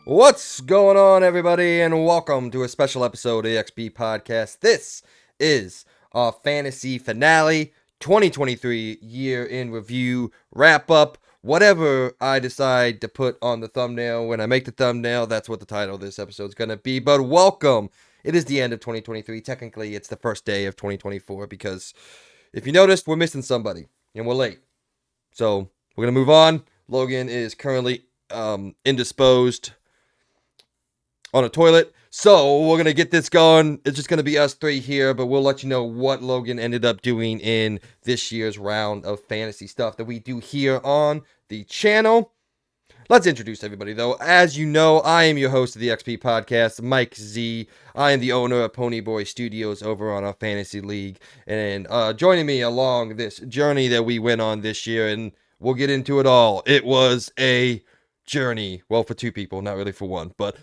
What's going on, everybody, and welcome to a special episode of the XP Podcast. This is our fantasy finale, 2023 year in review, wrap up, whatever I decide to put on the thumbnail. When I make the thumbnail, that's what the title of this episode is going to be. But welcome. It is the end of 2023. Technically, it's the first day of 2024 because if you noticed, we're missing somebody and we're late. So we're going to move on. Logan is currently indisposed on a toilet. So we're going to get this going. It's just going to be us three here, but we'll let you know what Logan ended up doing in this year's round of fantasy stuff that we do here on the channel. Let's introduce everybody, though. As you know, I am your host of the XP Podcast, Mike Z. I am the owner of Ponyboy Studios over on our fantasy league. And joining me along this journey that we went on this year, and we'll get into it all. It was a journey. Well, for two people, not really for one. But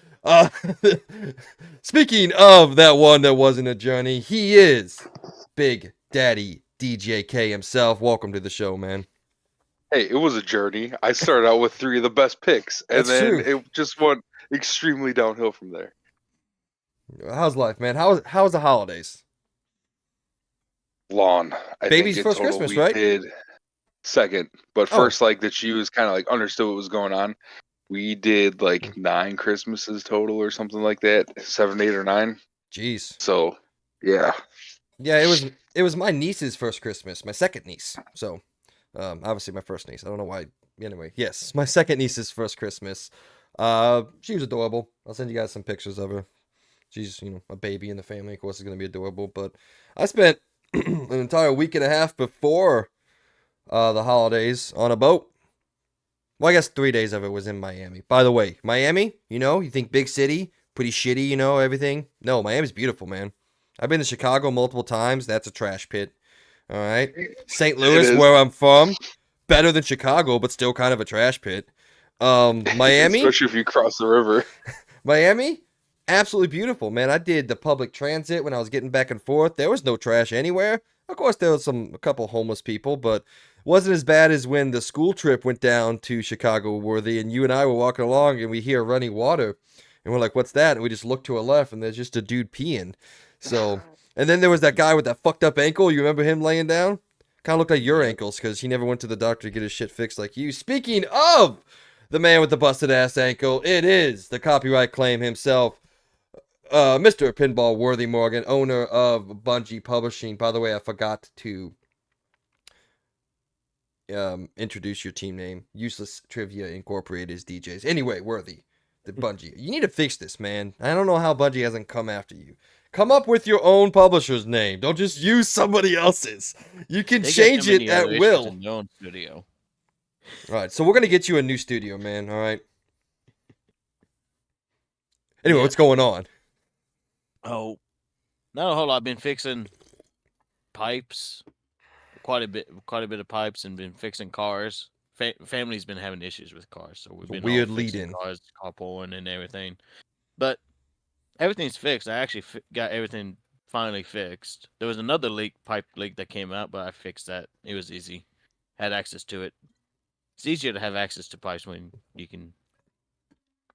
speaking of that one that wasn't a journey, he is Big Daddy DJK himself. Welcome to the show, man. Hey, it was a journey. I started out with three of the best picks, and That's then true. it just went extremely downhill from there. How's life, man? How's the holidays? Long. I Baby's think in first total Christmas, we right? did second, but Oh, first, like that she was kind of like understood what was going on. We did like 9 Christmases total or something like that, 7, 8, or 9. jeez. So, yeah. Yeah, it was my niece's first Christmas, my second niece. So, obviously my first niece. I don't know why. Anyway, yes, my second niece's first Christmas. She was adorable. I'll send you guys some pictures of her. She's, a baby in the family. Of course, is gonna be adorable. But I spent an entire week and a half before the holidays on a boat. Well, I guess 3 days of it was in Miami. By the way, Miami, you think big city, pretty shitty, everything. No, Miami's beautiful, man. I've been to Chicago multiple times. That's a trash pit. All right. St. It Louis, is. where I'm from, better than Chicago, but still kind of a trash pit. Miami, Especially if you cross the river. Miami, absolutely beautiful, man. I did the public transit when I was getting back and forth. There was no trash anywhere. Of course, there was a couple homeless people, but wasn't as bad as when the school trip went down to Chicago Worthy, and you and I were walking along, and we hear running water, and we're like, "What's that?" And we just look to our left, and there's just a dude peeing. So, and then there was that guy with that fucked up ankle. You remember him laying down? Kind of looked like your ankles because he never went to the doctor to get his shit fixed like you. Speaking of the man with the busted ass ankle, it is the copyright claim himself, Mr. Pinball Worthy Morgan, owner of Bungie Publishing. By the way, I forgot to introduce your team name. Useless Trivia Incorporated is DJs. Anyway, Worthy, the Bungie. You need to fix this, man. I don't know how Bungie hasn't come after you. Come up with your own publisher's name. Don't just use somebody else's. You can They got change too it many at other issues will. in their own studio. All right, so we're gonna get you a new studio, man. All right. Anyway, Yeah. what's going on? Oh, not a whole lot. I've been fixing pipes, quite a bit of pipes, and been fixing cars. Family's been having issues with cars, so we've been Weird all lead fixing in. cars, carpooling, and everything. But everything's fixed. I actually got everything finally fixed. There was another pipe leak that came out, but I fixed that. It was easy. Had access to it. It's easier to have access to pipes when you can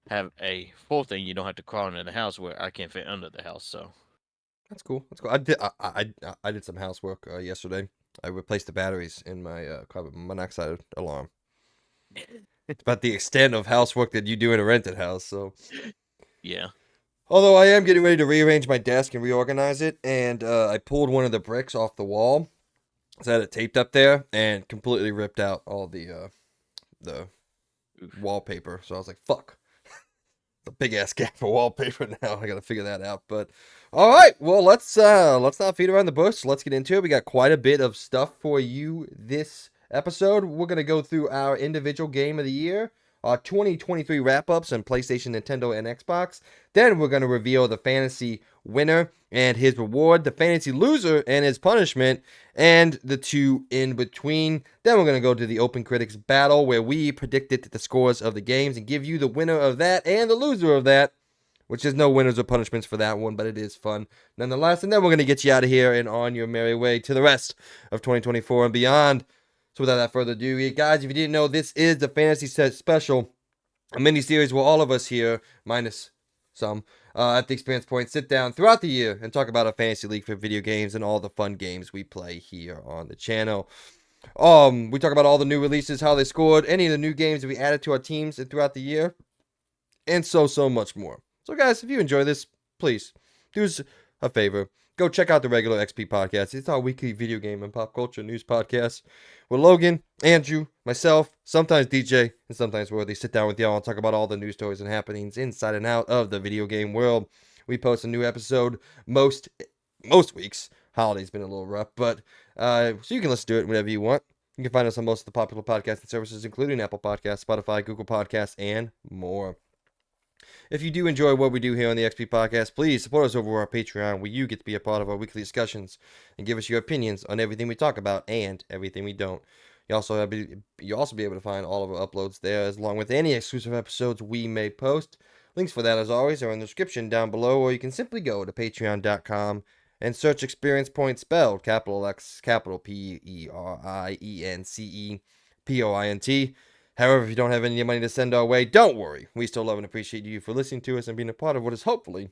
have a full thing. You don't have to crawl into the house where I can't fit under the house. So That's cool. That's cool. I did some housework yesterday. I replaced the batteries in my carbon monoxide alarm. It's about the extent of housework that you do in a rented house. So, yeah, although I am getting ready to rearrange my desk and reorganize it, and I pulled one of the bricks off the wall, so I had it taped up there, and completely ripped out all the wallpaper. So I was like, "Fuck." The big ass gap for wallpaper now. I gotta figure that out. But all right, well let's not feed around the bush. Let's get into it. We got quite a bit of stuff for you this episode. We're gonna go through our individual game of the year, our 2023 wrap-ups on PlayStation, Nintendo, and Xbox. Then we're gonna reveal the fantasy winner and his reward, the fantasy loser and his punishment, and the two in between. Then we're going to go to the OpenCritics Battle, where we predicted the scores of the games and give you the winner of that and the loser of that, which is no winners or punishments for that one, but it is fun nonetheless. And then we're going to get you out of here and on your merry way to the rest of 2024 and beyond. So without further ado, guys, if you didn't know, this is the Fantasy Set Special. a mini-series where all of us here, minus some, at the Experience Point, sit down throughout the year and talk about a fantasy league for video games and all the fun games we play here on the channel. We talk about all the new releases, how they scored, any of the new games that we added to our teams throughout the year, and so much more. So, guys, if you enjoy this, please do us a favor. Go check out the regular XP podcast. It's our weekly video game and pop culture news podcast where Logan, Andrew, myself, sometimes DJ, and sometimes Worthy sit down with y'all and talk about all the news stories and happenings inside and out of the video game world. We post a new episode most weeks. Holiday's been a little rough, but so you can listen to it whenever you want. You can find us on most of the popular podcasting services, including Apple Podcasts, Spotify, Google Podcasts, and more. If you do enjoy what we do here on the XP Podcast, please support us over our Patreon, where you get to be a part of our weekly discussions and give us your opinions on everything we talk about and everything we don't. You'll also be able to find all of our uploads there, along with any exclusive episodes we may post. Links for that, as always, are in the description down below, or you can simply go to patreon.com and search Experience Point, spelled capital X, capital PERIENCEPOINT. However, if you don't have any money to send our way, don't worry. We still love and appreciate you for listening to us and being a part of what is hopefully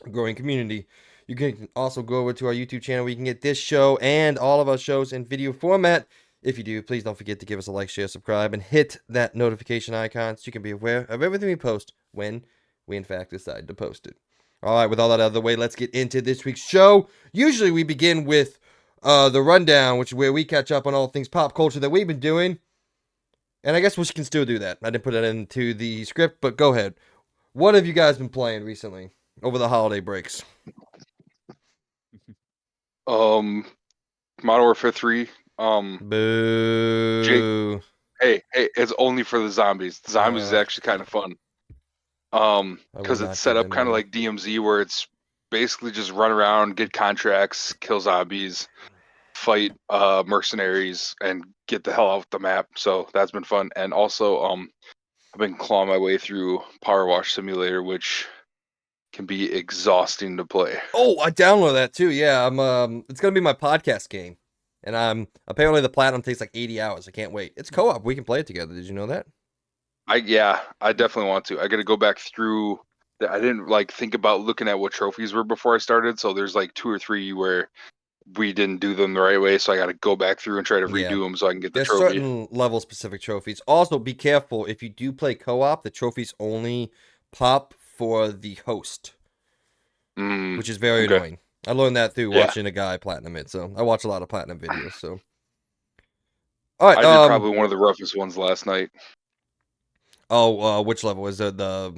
a growing community. You can also go over to our YouTube channel where you can get this show and all of our shows in video format. If you do, please don't forget to give us a like, share, subscribe, and hit that notification icon so you can be aware of everything we post when we, in fact, decide to post it. All right, with all that out of the way, let's get into this week's show. Usually we begin with the rundown, which is where we catch up on all things pop culture that we've been doing. And I guess we can still do that. I didn't put that into the script, but go ahead. What have you guys been playing recently over the holiday breaks? Modern Warfare 3. Boo. Hey, it's only for the zombies. The zombies is actually kind of fun. Because it's set up kind of like DMZ, where it's basically just run around, get contracts, kill zombies, fight mercenaries, and get the hell out of the map. So that's been fun. And also I've been clawing my way through Power Wash Simulator, which can be exhausting to play. Oh, I downloaded that too. Yeah, it's gonna be my podcast game, and apparently the platinum takes like 80 hours. I can't wait. It's co-op. We can play it together. Did you know that? I definitely want to. I got to go back through. I didn't think about looking at what trophies were before I started. So there's like 2 or 3 where we didn't do them the right way, so I got to go back through and try to redo them so I can get the trophy. There's certain level specific trophies. Also, be careful if you do play co-op. The trophies only pop for the host, which is very annoying. I learned that through watching a guy platinum it. So I watch a lot of platinum videos. So, all right, I did probably one of the roughest ones last night. Oh, which level is it? I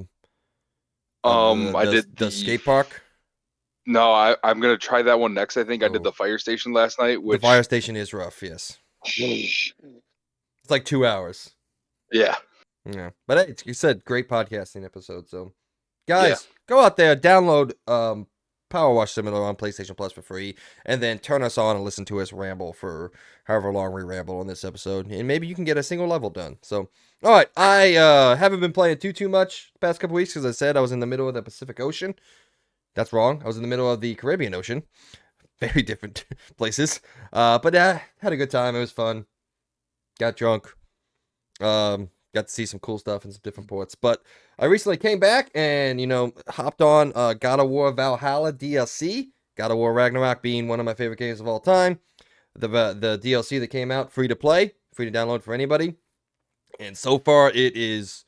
did the skate park. No, I'm gonna try that one next. I think I did the fire station last night. The fire station is rough, yes. It's like 2 hours. Yeah. But hey, you said great podcasting episode. So, guys, go out there, download Power Wash Simulator on PlayStation Plus for free, and then turn us on and listen to us ramble for however long we ramble on this episode, and maybe you can get a single level done. So, all right, I haven't been playing too much the past couple weeks because I said I was in the middle of the Pacific Ocean. That's wrong. I was in the middle of the Caribbean Ocean. Very different places. But had a good time. It was fun. Got drunk. Got to see some cool stuff in some different ports. But I recently came back and, hopped on God of War Valhalla DLC. God of War Ragnarok being one of my favorite games of all time. The DLC that came out, free to play, free to download for anybody. And so far, it is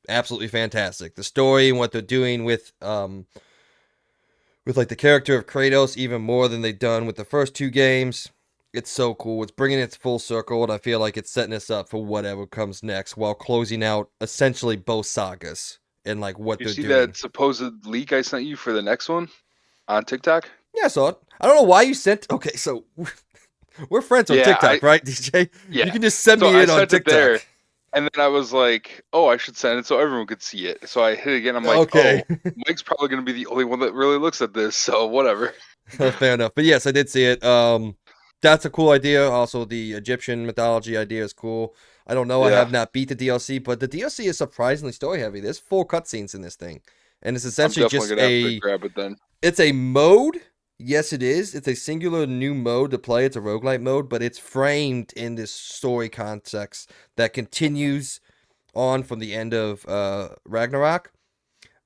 absolutely fantastic. The story and what they're doing with like the character of Kratos, even more than they've done with the first 2 games. It's so cool. It's bringing it full circle, and I feel like it's setting us up for whatever comes next while closing out essentially both sagas and like what they're doing. You see that supposed leak I sent you for the next one on TikTok? Yeah, I saw it. I don't know why you sent. Okay, so we're friends on TikTok, right, DJ? Yeah. You can just send me in on TikTok. There, and then I was like, oh, I should send it so everyone could see it. So I hit it again. I'm like, okay. Oh, Mike's probably going to be the only one that really looks at this. So whatever. Fair enough. But yes, I did see it. That's a cool idea. Also, the Egyptian mythology idea is cool. I don't know. I have not beat the DLC, but the DLC is surprisingly story heavy. There's 4 cutscenes in this thing. And it's essentially just have to grab it then. It's a mode. Yes, it is. It's a singular new mode to play. It's a roguelite mode, but it's framed in this story context that continues on from the end of Ragnarok.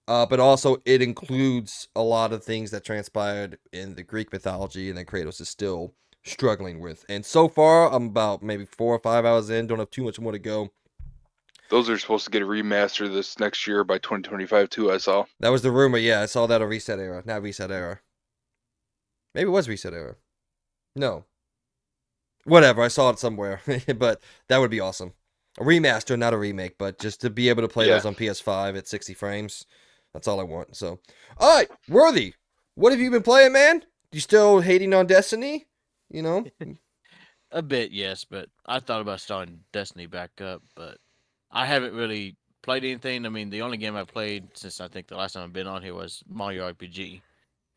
But also it includes a lot of things that transpired in the Greek mythology and that Kratos is still struggling with. And so far, I'm about maybe 4 or 5 hours in. Don't have too much more to go. Those are supposed to get a remaster this next year by 2025 too, I saw. That was the rumor. Yeah, I saw that on Reset Era. Not Reset Era. Maybe it was Reset Era. No. Whatever, I saw it somewhere. But that would be awesome. A remaster, not a remake, but just to be able to play those on PS5 at 60 frames. That's all I want. So, all right, Worthy, what have you been playing, man? You still hating on Destiny? You know? A bit, yes, but I thought about starting Destiny back up, but I haven't really played anything. I mean, the only game I played since I think the last time I've been on here was Mario RPG.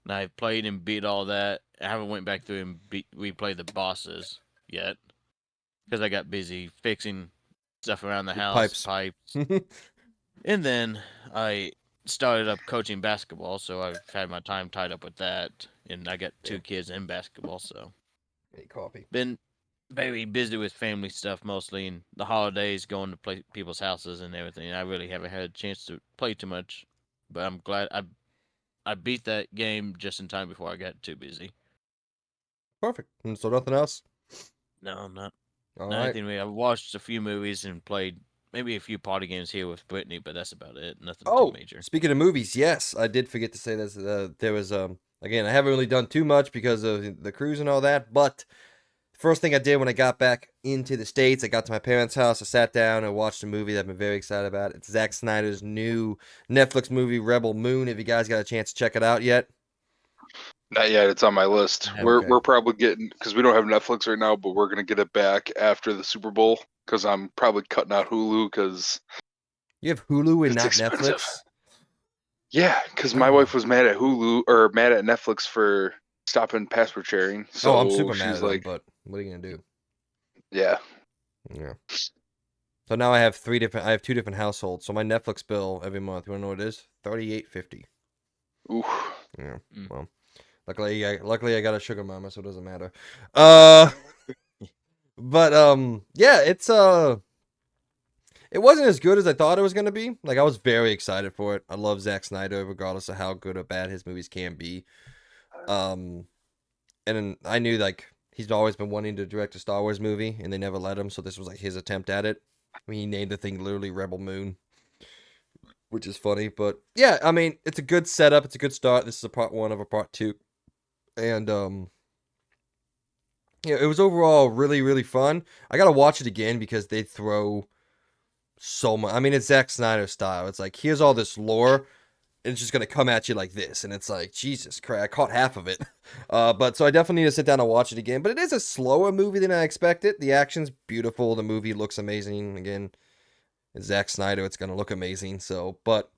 And I played and beat all that. I haven't went back through and replayed the bosses yet because I got busy fixing stuff around the house, pipes. And then I started up coaching basketball, so I've had my time tied up with that. And I got 2 kids in basketball, so Hey, copy. been very busy with family stuff mostly, and the holidays, going to play people's houses and everything. I really haven't had a chance to play too much, but I'm glad I beat that game just in time before I got too busy. Perfect. And so nothing else? No, not All not right. anything really. I've watched a few movies and played maybe a few party games here with Brittany, but that's about it. Nothing too major. Speaking of movies, yes, I did forget to say this. There was again, I haven't really done too much because of the cruise and all that, but first thing I did when I got back into the States, I got to my parents' house, I sat down and watched a movie that I've been very excited about. It's Zack Snyder's new Netflix movie, Rebel Moon. Have you guys got a chance to check it out yet? Not yet. It's on my list. We're probably getting, because we don't have Netflix right now, but we're gonna get it back after the Super Bowl because I'm probably cutting out Hulu because You have Hulu and it's not expensive. Netflix? Yeah, because my wife was mad at Hulu or mad at Netflix for stopping password sharing. So I'm super mad she's at like, them, but what are you gonna do? yeah. Yeah. So now I have 2 different households. So my Netflix bill every month, you wanna know what it is? $38.50. Ooh. Yeah. Mm. Well, luckily I got a sugar mama, so it doesn't matter. But yeah, it wasn't as good as I thought it was gonna be. Like, I was very excited for it. I love Zack Snyder, regardless of how good or bad his movies can be. And then I knew, like, he's always been wanting to direct a Star Wars movie, and they never let him. So this was like his attempt at it. I mean, he named the thing literally Rebel Moon, which is funny. But yeah, I mean, it's a good setup. It's a good start. This is a part 1 of a part 2, and yeah, it was overall really, really fun. I gotta watch it again because they throw so much. I mean, it's Zack Snyder style. It's like, here's all this lore, and it's just gonna come at you like this, and it's like, Jesus Christ, I caught half of it. But so I definitely need to sit down and watch it again. But it is a slower movie than I expected. The action's beautiful. The movie looks amazing. Again, it's Zack Snyder. It's gonna look amazing. So, but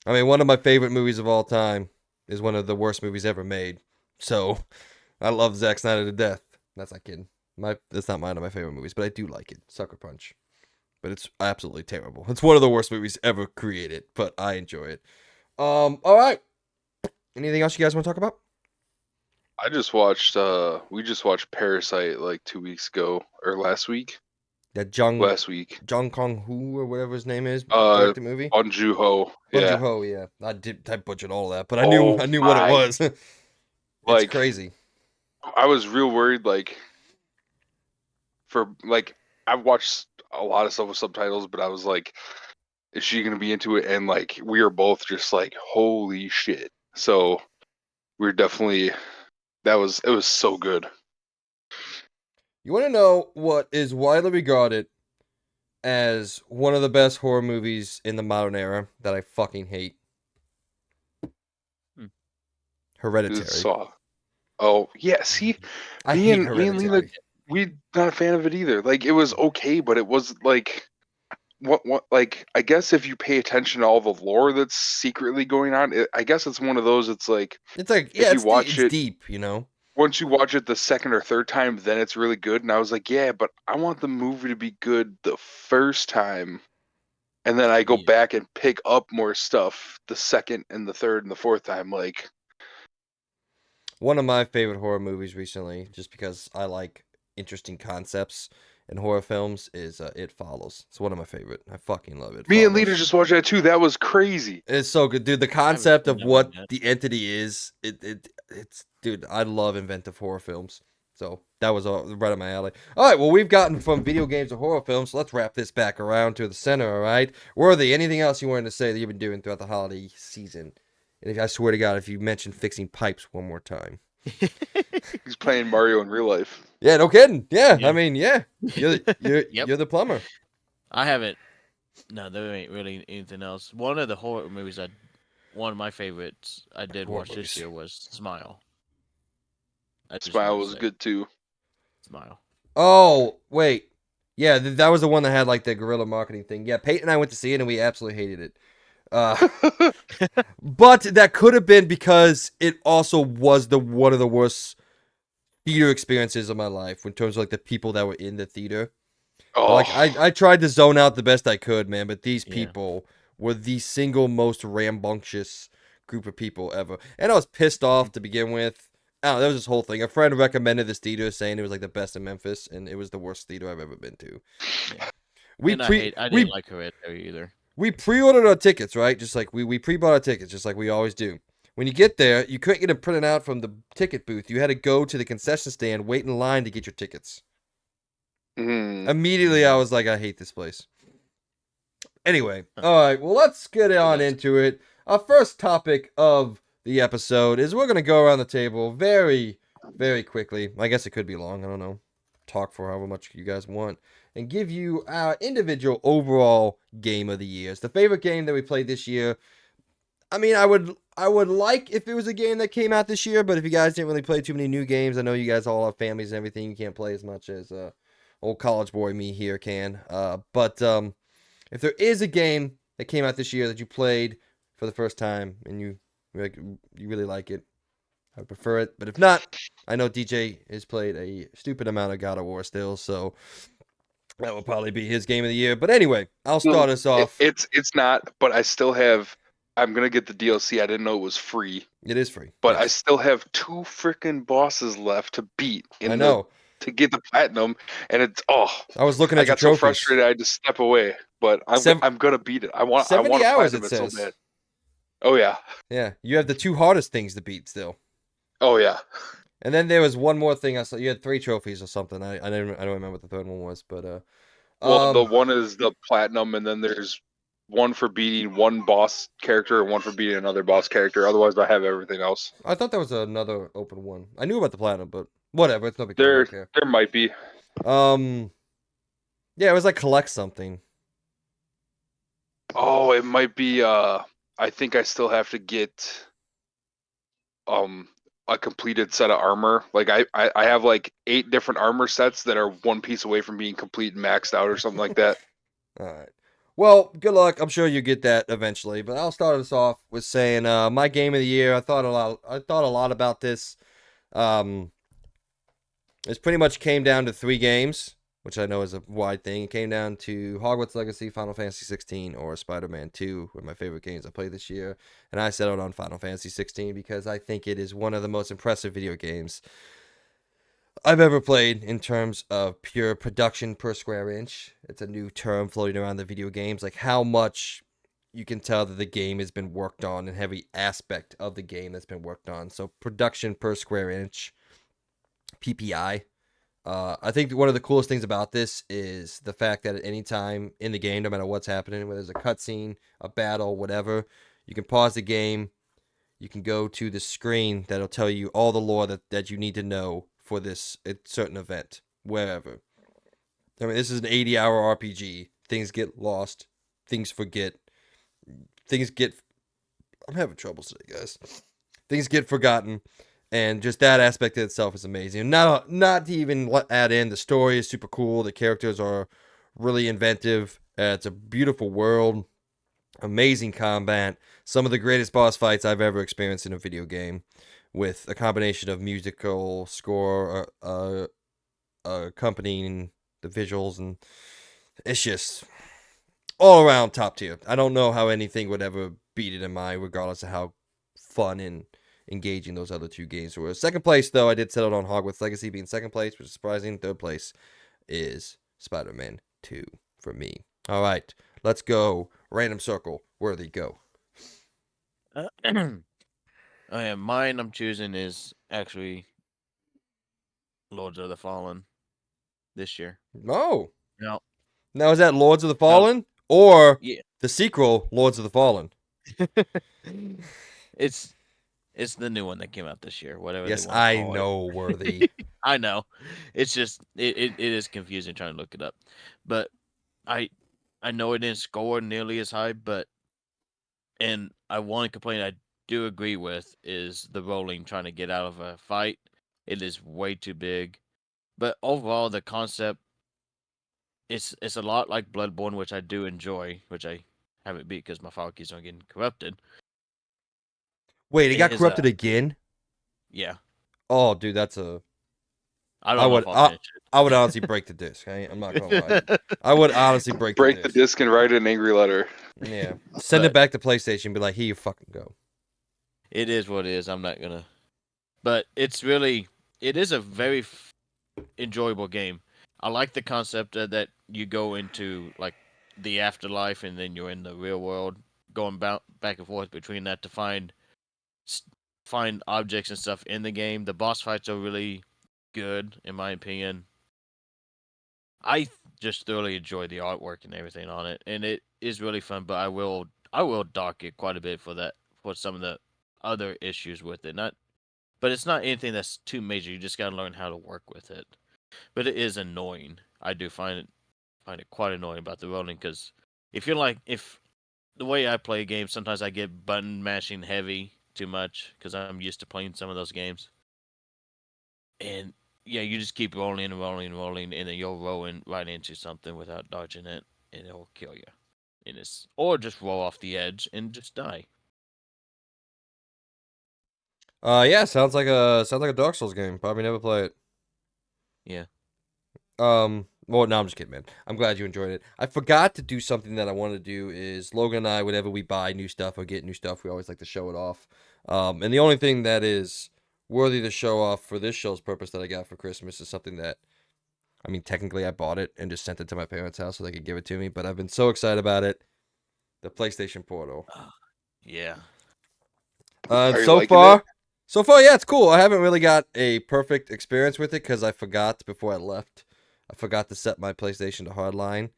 I mean, one of my favorite movies of all time is one of the worst movies ever made. So I love Zack Snyder to death. That's not kidding. That's not one of my favorite movies, but I do like it. Sucker Punch. But it's absolutely terrible. It's one of the worst movies ever created, but I enjoy it. All right. Anything else you guys want to talk about? I just watched we just watched Parasite like 2 weeks ago or last week. That Last week. Jung Kong Hu or whatever his name is, directed movie. Bong Joon-ho. Bong Yeah. Joon-ho, yeah. I butchered all that, but I knew what it was. It's like, crazy. I was real worried, like, for like, I've watched a lot of stuff with subtitles, but I was like, is she gonna be into it? And like, we are both just like, holy shit. So we're definitely it was so good. You want to know what is widely regarded as one of the best horror movies in the modern era that I fucking hate? Hereditary. Saw. Oh yeah, see, I me hate and Hereditary. Lena, we not a fan of it either. Like, it was okay, but it was like, what like, I guess if you pay attention to all the lore that's secretly going on, I guess it's one of those. It's like, Yeah, if you watch it's it, deep, you know. once you watch it the second or third time, then it's really good. And I was like, yeah, but I want the movie to be good the first time, and then I go back and pick up more stuff the second and the third and the fourth time. Like, one of my favorite horror movies recently, just because I like interesting concepts, in horror films is It Follows. It's one of my favorite. I fucking love it. Me and Lita just watched that too. That was crazy. It's so good, dude. The concept of what the entity is, it's dude. I love inventive horror films. So that was right up my alley. All right, well, we've gotten from video games to horror films, so let's wrap this back around to the center, all right? Worthy, anything else you wanted to say that you've been doing throughout the holiday season? And if I swear to God, if you mention fixing pipes one more time. He's playing Mario in real life. Yeah, no kidding. Yeah. I mean, yeah. You're the plumber. I haven't. No, there ain't really anything else. One of the horror movies one of my favorites I did watch this year was Smile. Smile was good too. Smile. Oh, wait. Yeah, that was the one that had like the guerrilla marketing thing. Yeah, Peyton and I went to see it and we absolutely hated it. But that could have been because it also was one of the worst theater experiences of my life in terms of like the people that were in the theater. Oh. Like I tried to zone out the best I could, man, but these people were the single most rambunctious group of people ever. And I was pissed off to begin with. I don't know, that was this whole thing. A friend recommended this theater saying it was like the best in Memphis, and it was the worst theater I've ever been to. Yeah. I didn't like Hereditary either. We pre-ordered our tickets, right? Just like we pre-bought our tickets, just like we always do. When you get there, you couldn't get them printed out from the ticket booth. You had to go to the concession stand, wait in line to get your tickets. Immediately, I was like, I hate this place. Anyway, all right, well, let's get on into it. Our first topic of the episode is we're going to go around the table very, very quickly. I guess it could be long. I don't know. Talk for however much you guys want. And give you our individual overall game of the year. It's the favorite game that we played this year. I mean, I would like if it was a game that came out this year, but if you guys didn't really play too many new games, I know you guys all have families and everything. You can't play as much as old college boy me here can. But if there is a game that came out this year that you played for the first time and you really like it, I would prefer it. But if not, I know DJ has played a stupid amount of God of War still, so that will probably be his game of the year. But anyway, I'll start us off. It's not, but I still have. I'm gonna get the DLC. I didn't know it was free. It is free, but yes. I still have 2 freaking bosses left to beat. To get the platinum, and it's I was looking at. I got so frustrated, I had to step away. But I'm gonna beat it. I want 70 hours. It says so bad. Oh yeah. Yeah, you have the 2 hardest things to beat still. Oh yeah. And then there was one more thing I saw. You had 3 trophies or something. I don't remember what the third one was, but well, the one is the platinum, and then there's one for beating one boss character and one for beating another boss character. Otherwise, I have everything else. I thought there was another open one. I knew about the platinum, but whatever. It's no big deal. There might be. Yeah, it was like collect something. Oh, it might be. I think I still have to get a completed set of armor. Like I have like 8 different armor sets that are one piece away from being complete and maxed out or something like that. All right. Well, good luck. I'm sure you get that eventually. But I'll start us off with saying my game of the year. I thought a lot about this. It pretty much came down to 3 games, which I know is a wide thing. It came down to Hogwarts Legacy, Final Fantasy 16, or Spider-Man 2, were my favorite games I played this year. And I settled on Final Fantasy 16 because I think it is one of the most impressive video games I've ever played in terms of pure production per square inch. It's a new term floating around the video games, like how much you can tell that the game has been worked on and every aspect of the game that's been worked on. So production per square inch, PPI. I think one of the coolest things about this is the fact that at any time in the game, no matter what's happening, whether there's a cutscene, a battle, whatever, you can pause the game. You can go to the screen that'll tell you all the lore that you need to know for this certain event, wherever. I mean, this is an 80-hour RPG. Things get lost. Things forget. I'm having trouble today, guys. Things get forgotten. And just that aspect of itself is amazing. Not to even add in, the story is super cool. The characters are really inventive. It's a beautiful world. Amazing combat. Some of the greatest boss fights I've ever experienced in a video game, with a combination of musical score accompanying the visuals, and it's just all around top tier. I don't know how anything would ever beat it in my, regardless of how fun and engaging those other 2 games were. Second place, though, I did settle on Hogwarts Legacy being second place, which is surprising. Third place is Spider-Man 2 for me. All right, let's go. Random circle. Worthy, go. Mine I'm choosing is actually Lords of the Fallen this year. Oh. No. Now, is that Lords of the Fallen or Yeah. the sequel, Lords of the Fallen? It's the new one that came out this year, whatever Yes, they want to I call know, Worthy. I know. It's just it is confusing trying to look it up. But I know it didn't score nearly as high, and one complaint I do agree with is the rolling trying to get out of a fight. It is way too big. But overall the concept it's a lot like Bloodborne, which I do enjoy, which I haven't beat because my file keys are getting corrupted. Wait, it got Is corrupted again? yeah. Oh, dude, that's a. I don't know if I'll finish it. I would honestly break the disc. I'm not gonna lie. I would honestly break Break the the disc and write an angry letter. Yeah, send it But back to PlayStation. And be like, here you fucking go. it is what it is. I'm not gonna. But it is a very enjoyable game. I like the concept that you go into like the afterlife and then you're in the real world, going back and forth between that to find objects and stuff in the game. The boss fights are really good in my opinion. I just thoroughly enjoy the artwork and everything on it, and it is really fun. But I will dock it quite a bit for some of the other issues with it. But it's not anything that's too major. You just got to learn how to work with it. But it is annoying. I do find it quite annoying about the rolling because if the way I play games, sometimes I get button mashing heavy too much because I'm used to playing some of those games. And yeah, you just keep rolling and rolling and rolling, and then you'll roll right into something without dodging it, and it'll kill you. Or just roll off the edge and just die. Yeah, sounds like a Dark Souls game. Probably never play it. Yeah. Well, no, I'm just kidding, man. I'm glad you enjoyed it. I forgot to do something that I wanted to do is Logan and I, whenever we buy new stuff or get new stuff, we always like to show it off. And the only thing that is worthy to show off for this show's purpose that I got for Christmas is something that, I mean, technically I bought it and just sent it to my parents' house so they could give it to me, but I've been so excited about it. The PlayStation Portal. Yeah. Are you So liking it? far, yeah, it's cool. I haven't really got a perfect experience with it because I forgot before I left. I forgot to set my PlayStation to hardline.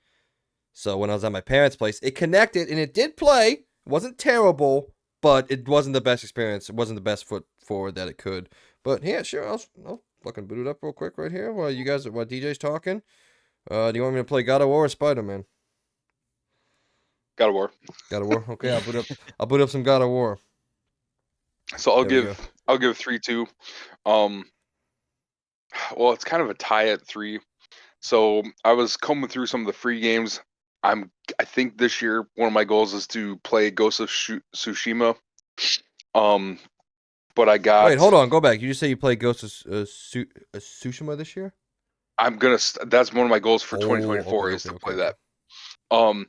So when I was at my parents' place, it connected and it did play. It wasn't terrible, but it wasn't the best experience. It wasn't the best foot forward that it could. But yeah, sure, I'll fucking boot it up real quick right here while DJ's talking. Do you want me to play God of War or Spider-Man? God of War. God of War. Okay, I'll boot up some God of War. So I'll There we go. give 3-2. Well, it's kind of a tie at 3. So I was combing through some of the free games. I think this year one of my goals is to play Ghost of Tsushima. But I got. Wait, hold on, go back. You just say you played Ghost of Tsushima this year? That's one of my goals for Oh, 2024 okay, is to okay, play okay. that.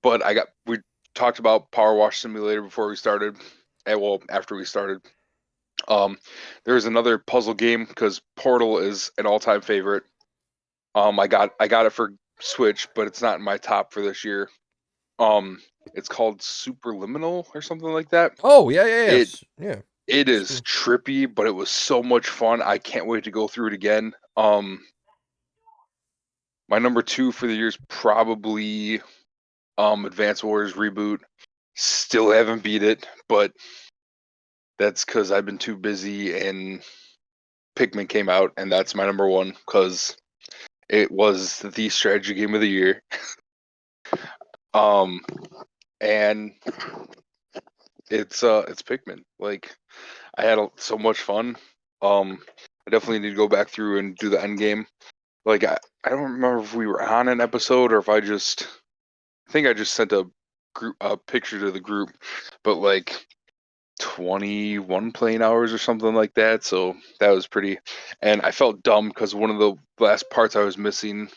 But we talked about Power Wash Simulator before we started. After we started. There's another puzzle game because Portal is an all-time favorite. I got it for Switch, but it's not in my top for this year. It's called Superliminal or something like that. Oh, yeah. It is trippy, but it was so much fun. I can't wait to go through it again. My number 2 for the year is probably Advance Wars Reboot. Still haven't beat it, but that's because I've been too busy and Pikmin came out, and that's my number 1 because it was the strategy game of the year. And it's Pikmin. Like I had so much fun. I definitely need to go back through and do the end game. Like I don't remember if we were on an episode or if I think I just sent a picture to the group, but like 21 playing hours or something like that. So that was pretty. And I felt dumb because one of the last parts I was missing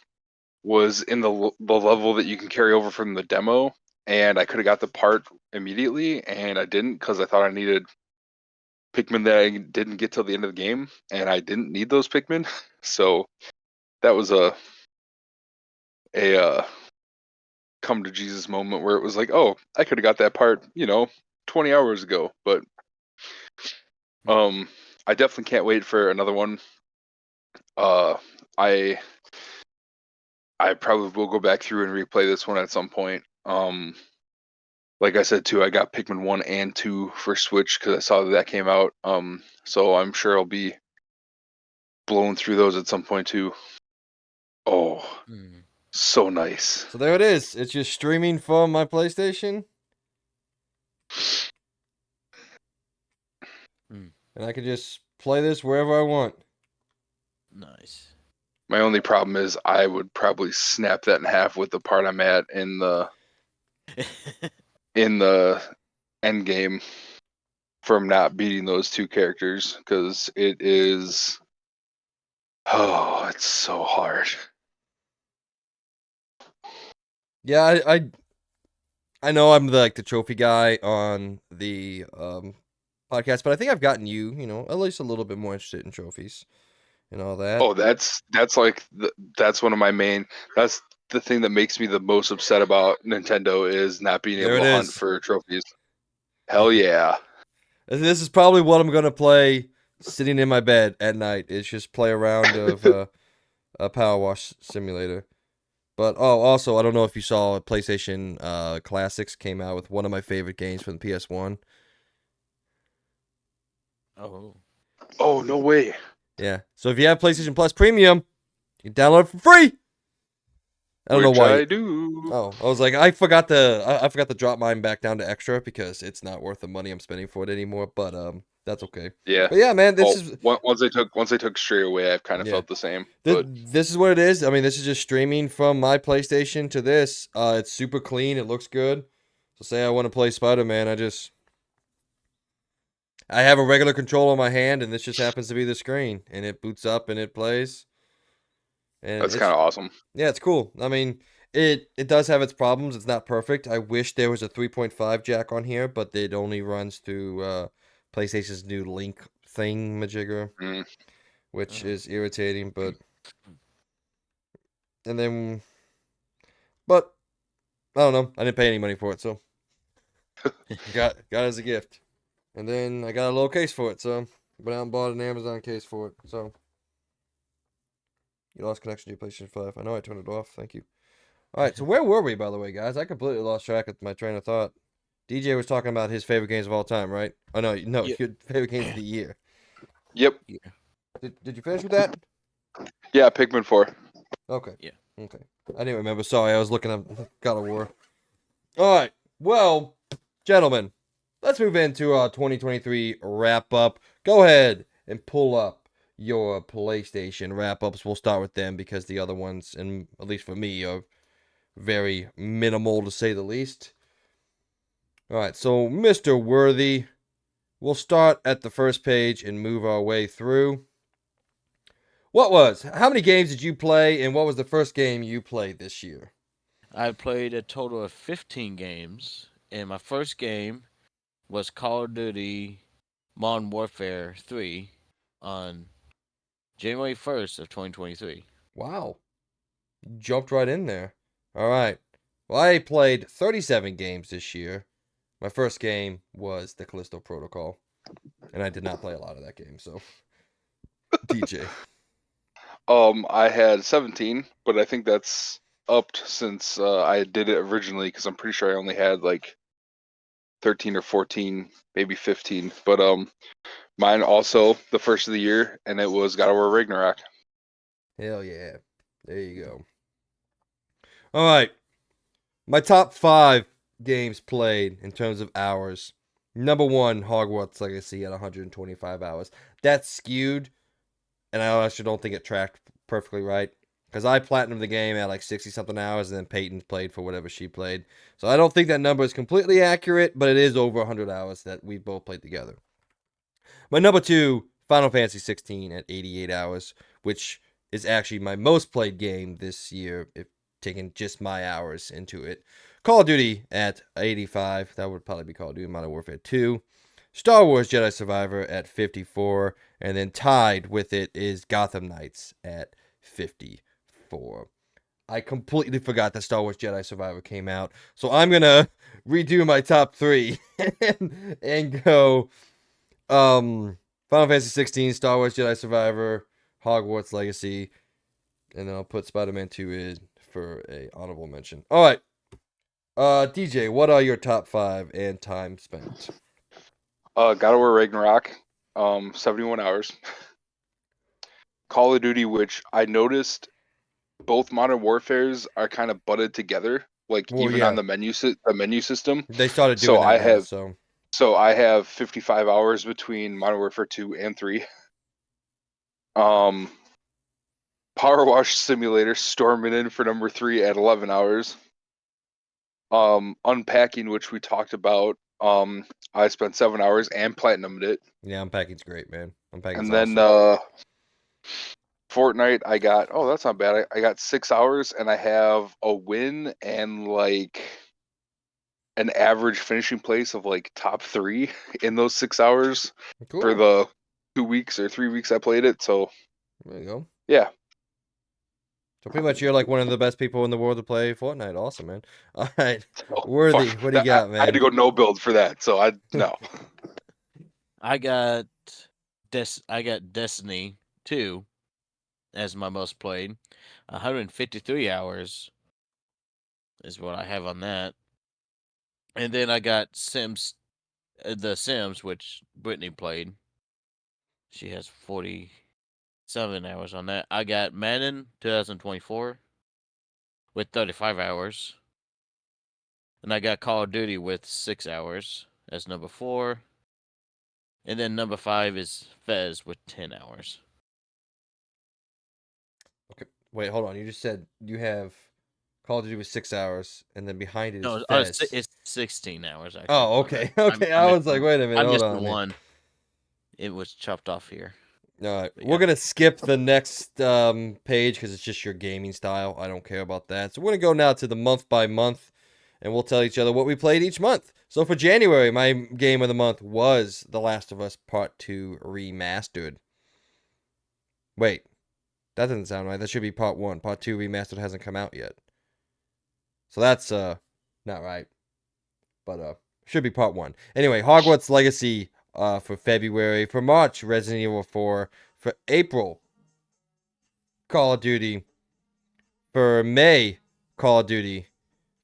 was in the level that you can carry over from the demo, and I could have got the part immediately, and I didn't because I thought I needed Pikmin that I didn't get till the end of the game, and I didn't need those Pikmin. So that was a come to Jesus moment where it was like, oh, I could have got that part, 20 hours ago. But I definitely can't wait for another one. I probably will go back through and replay this one at some point. Like I said too, I got Pikmin 1 and 2 for Switch because I saw that came out. So I'm sure I'll be blowing through those at some point too. Oh, so nice. So there it is. It's just streaming from my PlayStation. And I can just play this wherever I want. Nice. My only problem is I would probably snap that in half with the part I'm at in the end game from not beating those two characters because it is it's so hard. Yeah, I know I'm the trophy guy on the podcast, but I think I've gotten you at least a little bit more interested in trophies and all that. Oh, that's one of my main. That's the thing that makes me the most upset about Nintendo is not being able to hunt for trophies. Hell yeah! This is probably what I'm gonna play sitting in my bed at night. Is just play a round of a Power Wash Simulator. But also I don't know if you saw PlayStation Classics came out with one of my favorite games from the PS1. Oh, no way. Yeah. So if you have PlayStation Plus Premium, you can download it for free. I don't know why. I do. Oh, I was like, I forgot to drop mine back down to extra because it's not worth the money I'm spending for it anymore. But that's okay. Yeah. But yeah, man, this is once they took Stray away, I've kind of felt the same. This is what it is. I mean, this is just streaming from my PlayStation to this. It's super clean. It looks good. So say I want to play Spider-Man, I have a regular controller in my hand, and this just happens to be the screen, and it boots up and it plays. And that's kind of awesome. Yeah, it's cool. I mean, it does have its problems. It's not perfect. I wish there was a 3.5 jack on here, but it only runs through PlayStation's new Link thing majigger, which is irritating. But I don't know. I didn't pay any money for it, so got it as a gift. And then I got a little case for it, so went out and bought an Amazon case for it. So you lost connection to your PlayStation 5. I know I turned it off. Thank you. All right, so where were we, by the way, guys? I completely lost track of my train of thought. DJ was talking about his favorite games of all time, right? Oh, no, your favorite games of the year. Yep. Did you finish with that? Yeah, Pikmin 4. Okay. Yeah. Okay. I didn't remember. Sorry, I was looking up God of War. All right. Well, gentlemen, let's move into our 2023 wrap-up. Go ahead and pull up your PlayStation wrap-ups. We'll start with them because the other ones, and at least for me, are very minimal to say the least. All right, so Mr. Worthy, we'll start at the first page and move our way through. How many games did you play, and what was the first game you played this year? I played a total of 15 games, and my first game was Call of Duty Modern Warfare 3 on January 1st of 2023. Wow. You jumped right in there. All right. Well, I played 37 games this year. My first game was the Callisto Protocol, and I did not play a lot of that game, so DJ. I had 17, but I think that's upped since I did it originally because I'm pretty sure I only had like 13 or 14, maybe 15. But mine also the first of the year, and it was God of War Ragnarok. Hell yeah. There you go. All right. My top 5 games played in terms of hours. Number 1, Hogwarts Legacy at 125 hours. That's skewed, and I actually don't think it tracked perfectly right. Because I platinumed the game at like 60-something hours, and then Peyton played for whatever she played. So I don't think that number is completely accurate, but it is over 100 hours that we both played together. My number 2, Final Fantasy 16 at 88 hours, which is actually my most played game this year, if taking just my hours into it. Call of Duty at 85. That would probably be Call of Duty Modern Warfare 2. Star Wars Jedi Survivor at 54. And then tied with it is Gotham Knights at 54. I completely forgot that Star Wars Jedi Survivor came out. So I'm going to redo my top 3 and go Final Fantasy 16, Star Wars Jedi Survivor, Hogwarts Legacy, and then I'll put Spider-Man 2 in for a honorable mention. All right. DJ, what are your top 5 and time spent? God of War Ragnarok, 71 hours. Call of Duty, which I noticed both Modern Warfares are kind of butted together, like even on the menu system. They started doing that now, so I have 55 hours between Modern Warfare 2 and 3. Power Wash Simulator storming in for number 3 at 11 hours. Unpacking, which we talked about, I spent 7 hours and platinumed it. Yeah, Unpacking's great, man. Unpacking's and then awesome. Fortnite, I got, that's not bad. I got 6 hours, and I have a win and like an average finishing place of like top 3 in those 6 hours for the 2 weeks or 3 weeks I played it. So there you go. Yeah. So pretty much you're like one of the best people in the world to play Fortnite. Awesome, man. All right. Worthy, what do you got, man? I had to go no build for that, so no. I got Destiny 2 as my most played. 153 hours is what I have on that. And then I got The Sims, which Brittany played. She has 47 hours on that. I got Madden 2024 with 35 hours. And I got Call of Duty with 6 hours as number 4. And then number 5 is Fez with 10 hours. Okay. Wait, hold on. You just said you have Call of Duty with 6 hours, and then behind it is Fez. It's 16 hours, actually. Oh, okay. Okay, I was like, wait a minute. Hold on. One. It was chopped off here. All right. We're going to skip the next page because it's just your gaming style. I don't care about that. So we're going to go now to the month by month, and we'll tell each other what we played each month. So for January, my game of the month was The Last of Us Part 2 Remastered. Wait. That doesn't sound right. That should be Part 1. Part 2 Remastered hasn't come out yet. So that's not right. But should be Part 1. Anyway, Hogwarts Legacy for February. For March, Resident Evil 4. For April, Call of Duty. For May, Call of Duty.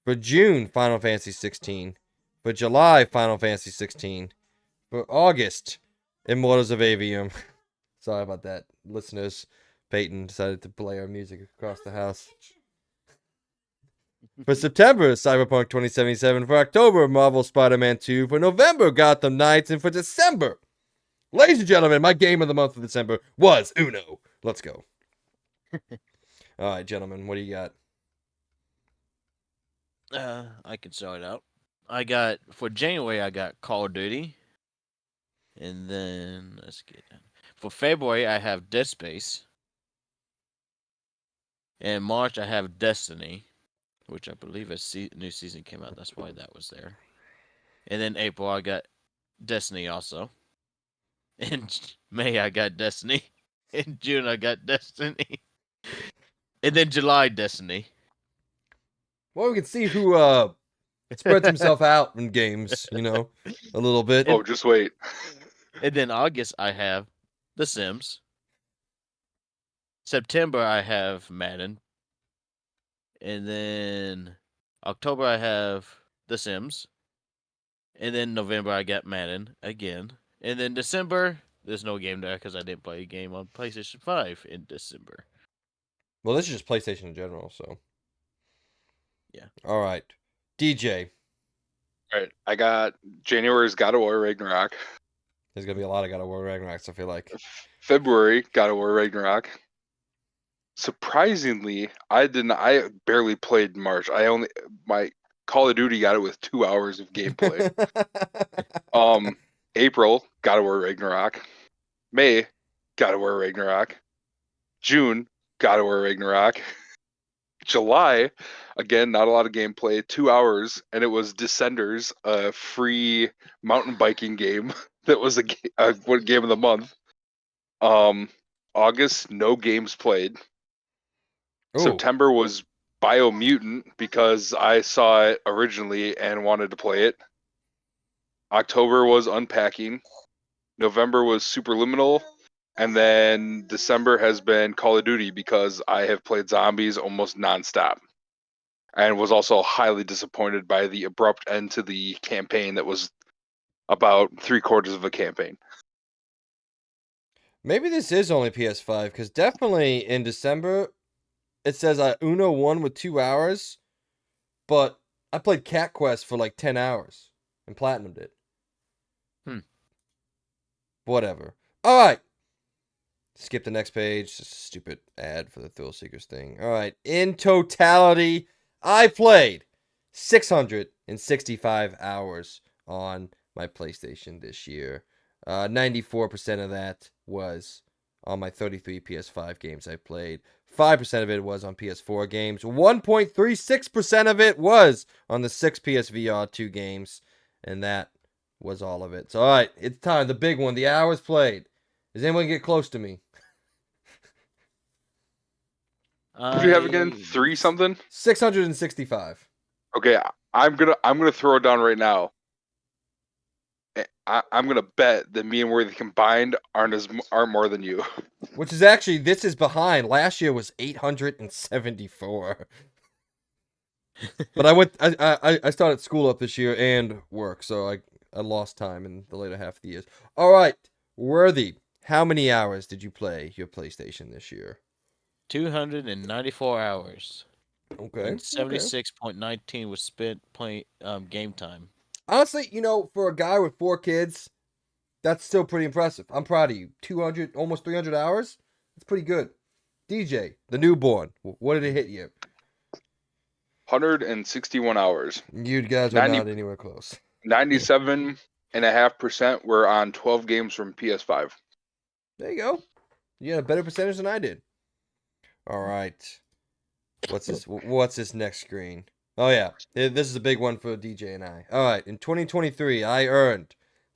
For June, Final Fantasy 16. For July, Final Fantasy 16. For August, Immortals of Avium. Sorry about that, listeners. Peyton decided to play our music across the house. For September, Cyberpunk 2077. For October, Marvel Spider-Man 2. For November, Gotham Knights. And for December, ladies and gentlemen, my game of the month of December was Uno. Let's go. All right, gentlemen, what do you got? I can start out. For January, I got Call of Duty. And then, let's get that. For February, I have Dead Space. In March, I have Destiny, which I believe a new season came out. That's why that was there. And then April, I got Destiny also. In May, I got Destiny. In June, I got Destiny. And then July, Destiny. Well, we can see who spreads himself out in games, a little bit. Oh, just wait. And then August, I have The Sims. September, I have Madden. And then October, I have The Sims. And then November, I got Madden again. And then December, there's no game there because I didn't play a game on PlayStation 5 in December. Well, this is just PlayStation in general, so. Yeah. All right. DJ. All right. I got January's God of War Ragnarok. There's going to be a lot of God of War Ragnarok, I feel like. February, God of War Ragnarok. Surprisingly, I barely played March. My Call of Duty got it with 2 hours of gameplay. April, God of War Ragnarok. May, God of War Ragnarok. June, God of War Ragnarok. July, again, not a lot of gameplay, 2 hours, and it was Descenders, a free mountain biking game that was a game of the month. August, no games played. Ooh. September was Biomutant because I saw it originally and wanted to play it. October was Unpacking. November was Superliminal. And then December has been Call of Duty because I have played zombies almost nonstop. And was also highly disappointed by the abrupt end to the campaign that was about 3/4 of a campaign. Maybe this is only PS5, because definitely in December, it says Uno won with 2 hours, but I played Cat Quest for like 10 hours and platinumed it. Whatever. All right. Skip the next page. Just a stupid ad for the Thrill Seekers thing. All right. In totality, I played 665 hours on my PlayStation this year. 94% of that was on my 33 PS5 games I played. 5% of it was on PS4 games. 1.36% of it was on the 6 PSVR 2 games. And that was all of it. So, all right, it's time. The big one, the hours played. Does anyone get close to me? What did you have again? 3 something? 665. Okay, I'm gonna throw it down right now. I'm gonna bet that me and Worthy combined aren't more than you. Which is actually, this is behind. Last year was 874. But I started school up this year and work, so I lost time in the later half of the years. All right, Worthy, how many hours did you play your PlayStation this year? 294 hours. Okay. And 76.19 was spent playing game time. Honestly, for a guy with 4 kids, that's still pretty impressive. I'm proud of you. 200, almost 300 hours? That's pretty good. DJ, the newborn, what did it hit you? 161 hours. You guys are not anywhere close. 97.5% were on 12 games from PS5. There you go. You had a better percentage than I did. All right. What's this next screen? Oh, yeah. This is a big one for DJ and I. All right. In 2023, I earned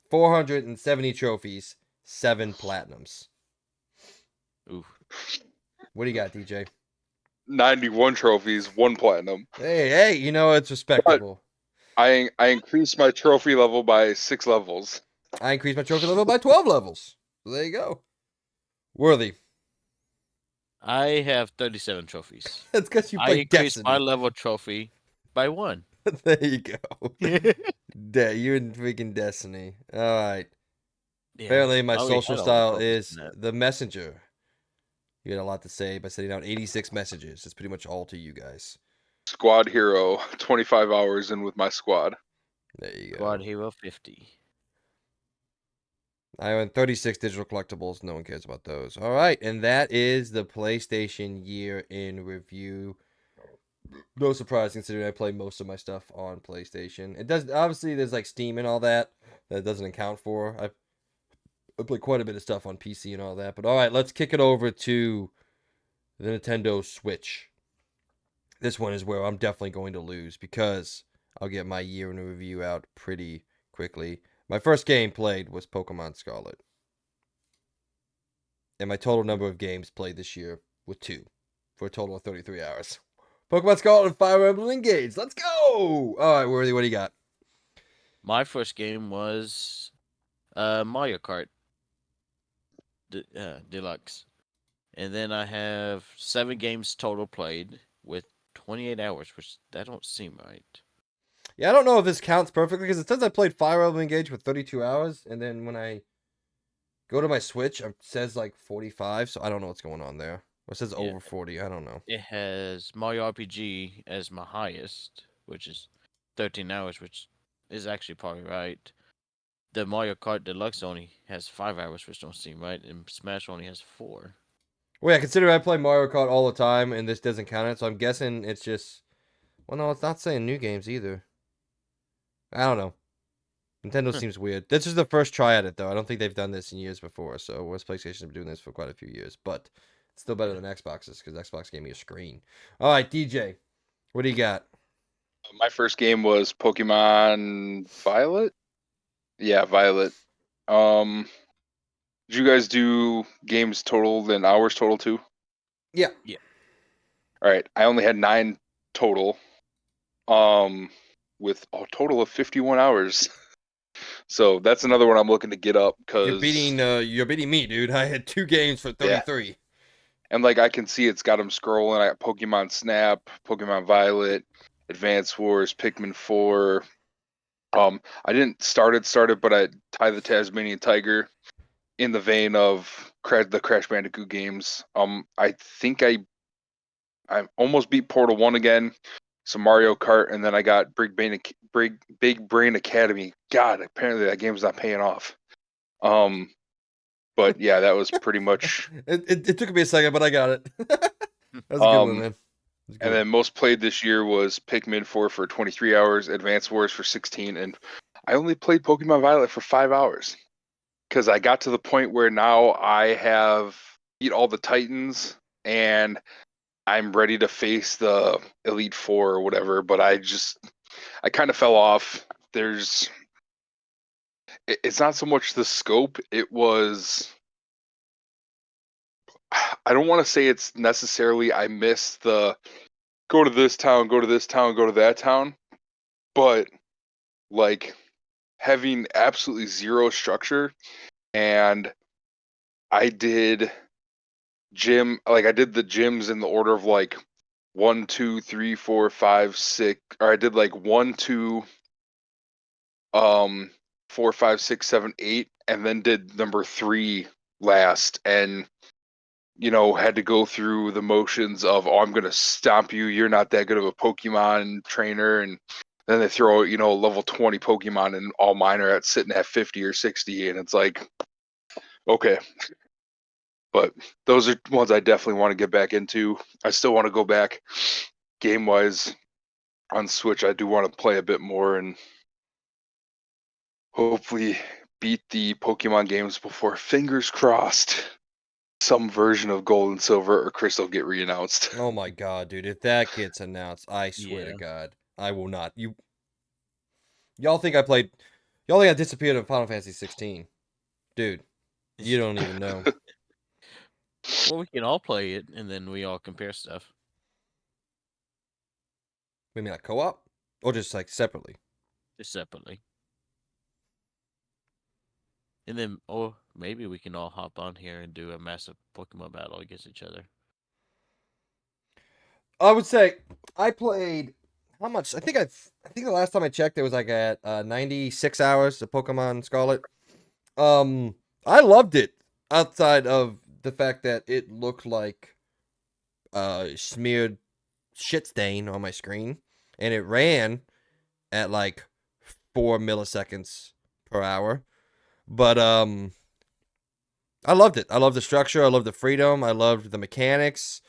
470 trophies, 7 platinums. Ooh. What do you got, DJ? 91 trophies, 1 platinum. Hey, it's respectable. But I increased my trophy level by 6 levels. I increased my trophy level by 12 levels. So there you go. Worthy. I have 37 trophies. That's because you I play increased Destiny. my level trophy by 1. There you go. You're in freaking Destiny. All right. Yeah, apparently, my social style is the messenger. You had a lot to say by sending out 86 messages. It's pretty much all to you guys. Squad hero, 25 hours in with my squad. There you go. Squad hero 50. I own 36 digital collectibles. No one cares about those. All right, and that is the PlayStation year in review. No surprise, considering I play most of my stuff on PlayStation. It does obviously there's like Steam and all that it doesn't account for. I play quite a bit of stuff on PC and all that. But all right, let's kick it over to the Nintendo Switch. This one is where I'm definitely going to lose because I'll get my year in review out pretty quickly. My first game played was Pokemon Scarlet. And my total number of games played this year was 2 for a total of 33 hours. Pokemon Scarlet and Fire Emblem Engage. Let's go! All right, Worthy, what do you got? My first game was Mario Kart Deluxe. And then I have 7 games total played with 28 hours, which that don't seem right. Yeah, I don't know if this counts perfectly because it says I played Fire Emblem Engage for 32 hours, and then when I go to my Switch, it says like 45, so I don't know what's going on there. Or it says over 40, I don't know. It has Mario RPG as my highest, which is 13 hours, which is actually probably right. The Mario Kart Deluxe only has 5 hours, which don't seem right, and Smash only has 4. Well, yeah, considering I play Mario Kart all the time, and this doesn't count it, so I'm guessing it's just... Well, no, it's not saying new games either. I don't know. Nintendo seems weird. This is the first try at it, though. I don't think they've done this in years before, so West PlayStation's been doing this for quite a few years, but it's still better than Xbox's, because Xbox gave me a screen. All right, DJ, what do you got? My first game was Pokemon Violet. Yeah, Violet. Did you guys do games total and hours total too? Yeah. All right. I only had 9 total, with a total of 51 hours. So that's another one I'm looking to get up because you're beating me, dude. I had 2 games for 33. Yeah. And like I can see it's got them scrolling. I got Pokemon Snap, Pokemon Violet, Advance Wars, Pikmin 4. I didn't start it, but I tied the Tasmanian Tiger in the vein of the Crash Bandicoot games. I think I almost beat Portal 1 again, some Mario Kart, and then I got Big Brain Academy. God, apparently that game's not paying off. But yeah, that was pretty much. It took me a second, but I got it. That was a good one, man. And then most played this year was Pikmin 4 for 23 hours, Advance Wars for 16, and I only played Pokemon Violet for 5 hours because I got to the point where now I have beat all the Titans and I'm ready to face the Elite Four or whatever, but I kind of fell off. It's not so much the scope, it was, I don't want to say it's necessarily I missed the go to this town, go to this town, go to that town, but like having absolutely zero structure. And I did I did the gyms in the order of like 1, 2, 3, 4, 5, 6, or I did like 1, 2, 4, 5, 6, 7, 8, and then did number 3 last, and had to go through the motions of, oh, I'm gonna stomp you, you're not that good of a Pokemon trainer, and then they throw a level 20 Pokemon, and all mine are sitting at 50 or 60, and it's like, okay. But those are ones I definitely want to get back into. I still want to go back game wise on Switch. I do want to play a bit more and hopefully beat the Pokemon games before, fingers crossed, some version of Gold and Silver or Crystal get re-announced. Oh my god, dude! If that gets announced, I swear to God, I will not. Y'all think I played? Y'all think I disappeared in Final Fantasy 16? Dude, you don't even know. Well, we can all play it, and then we all compare stuff. You mean like co-op, or just like separately? Just separately. And then, or maybe we can all hop on here and do a massive Pokemon battle against each other. I would say I played how much? I think the last time I checked, it was like at 96 hours of Pokemon Scarlet. I loved it. Outside of the fact that it looked like smeared shit stain on my screen, and it ran at like 4 milliseconds per hour. But I loved it. I loved the structure. I loved the freedom. I loved the mechanics.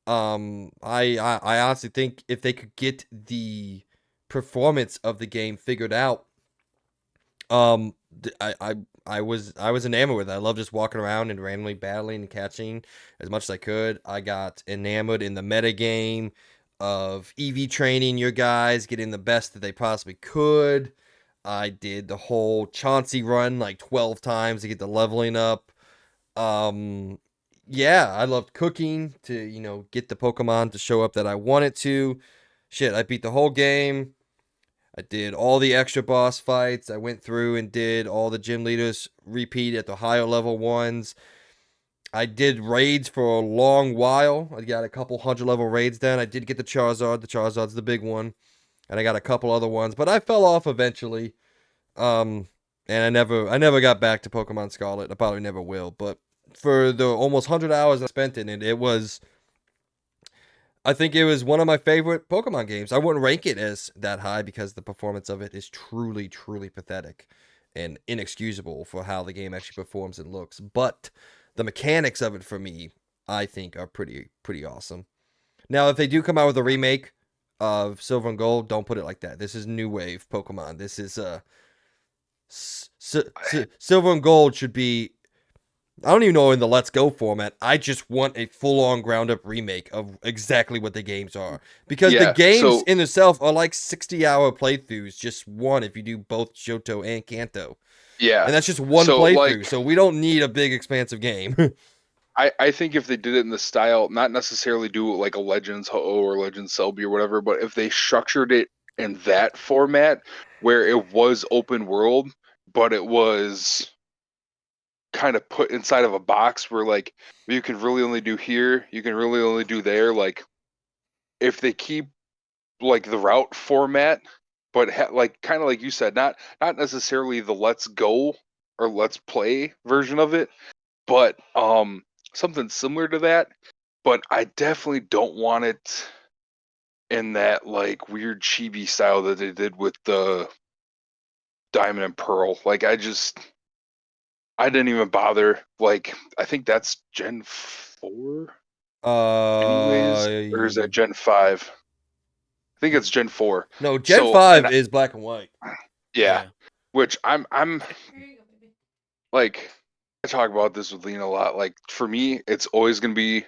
I honestly think if they could get the performance of the game figured out, I was enamored with it. I love just walking around and randomly battling and catching as much as I could. I got enamored in the meta game of EV training your guys, getting the best that they possibly could. I did the whole Chauncey run like 12 times to get the leveling up. Yeah, I loved cooking to, get the Pokemon to show up that I wanted to. Shit, I beat the whole game. I did all the extra boss fights. I went through and did all the gym leaders repeat at the higher level ones. I did raids for a long while. I got a couple 100-level raids done. I did get the Charizard. The Charizard's the big one. And I got a couple other ones, but I fell off eventually. And I never got back to Pokemon Scarlet. I probably never will, but for the almost 100 hours I spent in it, I think it was one of my favorite Pokemon games. I wouldn't rank it as that high because the performance of it is truly, truly pathetic and inexcusable for how the game actually performs and looks. But the mechanics of it, for me, I think are pretty awesome. Now, if they do come out with a remake of Silver and Gold, don't put it like that. This is new wave Pokemon. This is Silver and Gold should be, I don't even know, in the Let's Go format. I just want a full-on ground-up remake of exactly what the games are. Because the games in itself are like 60-hour playthroughs, just one if you do both Johto and Kanto. Yeah. And that's just one playthrough, so we don't need a big, expansive game. I think if they did it in the style, not necessarily do it like a Legends Ho-Oh or Legends Selby or whatever, but if they structured it in that format where it was open world, but it was kind of put inside of a box where like you can really only do here, you can really only do there. Like if they keep like the route format, but like kind of like you said, not necessarily the let's go or let's play version of it, but something similar to that. But I definitely don't want it in that like weird chibi style that they did with the Diamond and Pearl. Like I didn't even bother. Like I think that's Gen 4 anyways, or is that Gen 5? I think it's Gen 4. No, Gen So 5 is black and white. yeah, which I'm like I talk about this with Lena a lot. Like for me, it's always gonna be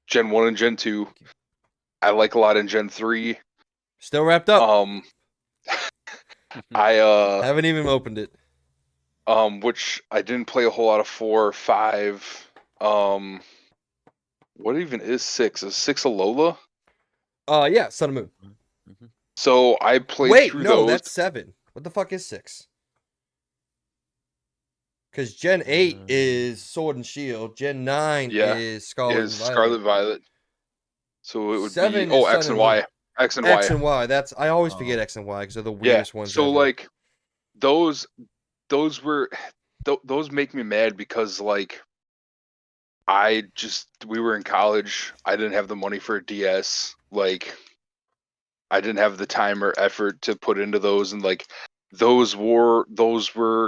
Gen 1 and Gen 2. I like a lot in Gen 3. Still wrapped up. I haven't even opened it. Which I didn't play a whole lot of 4 or 5. What even is 6? Is 6 a Lola? Yeah, Sun and Moon. So I played Wait, through no, those. that's 7. What the fuck is 6? Because Gen 8 is Sword and Shield. Gen 9 is Scarlet and Violet. Scarlet Violet. So it would 7 be is X Sun and and Y. Moon. X and Y. X and Y. That's I always forget X and Y because they're the weirdest ones so ever. like those were those make me mad because like we were in college. I didn't have the money for a DS. Like I didn't have the time or effort to put into those, and like those were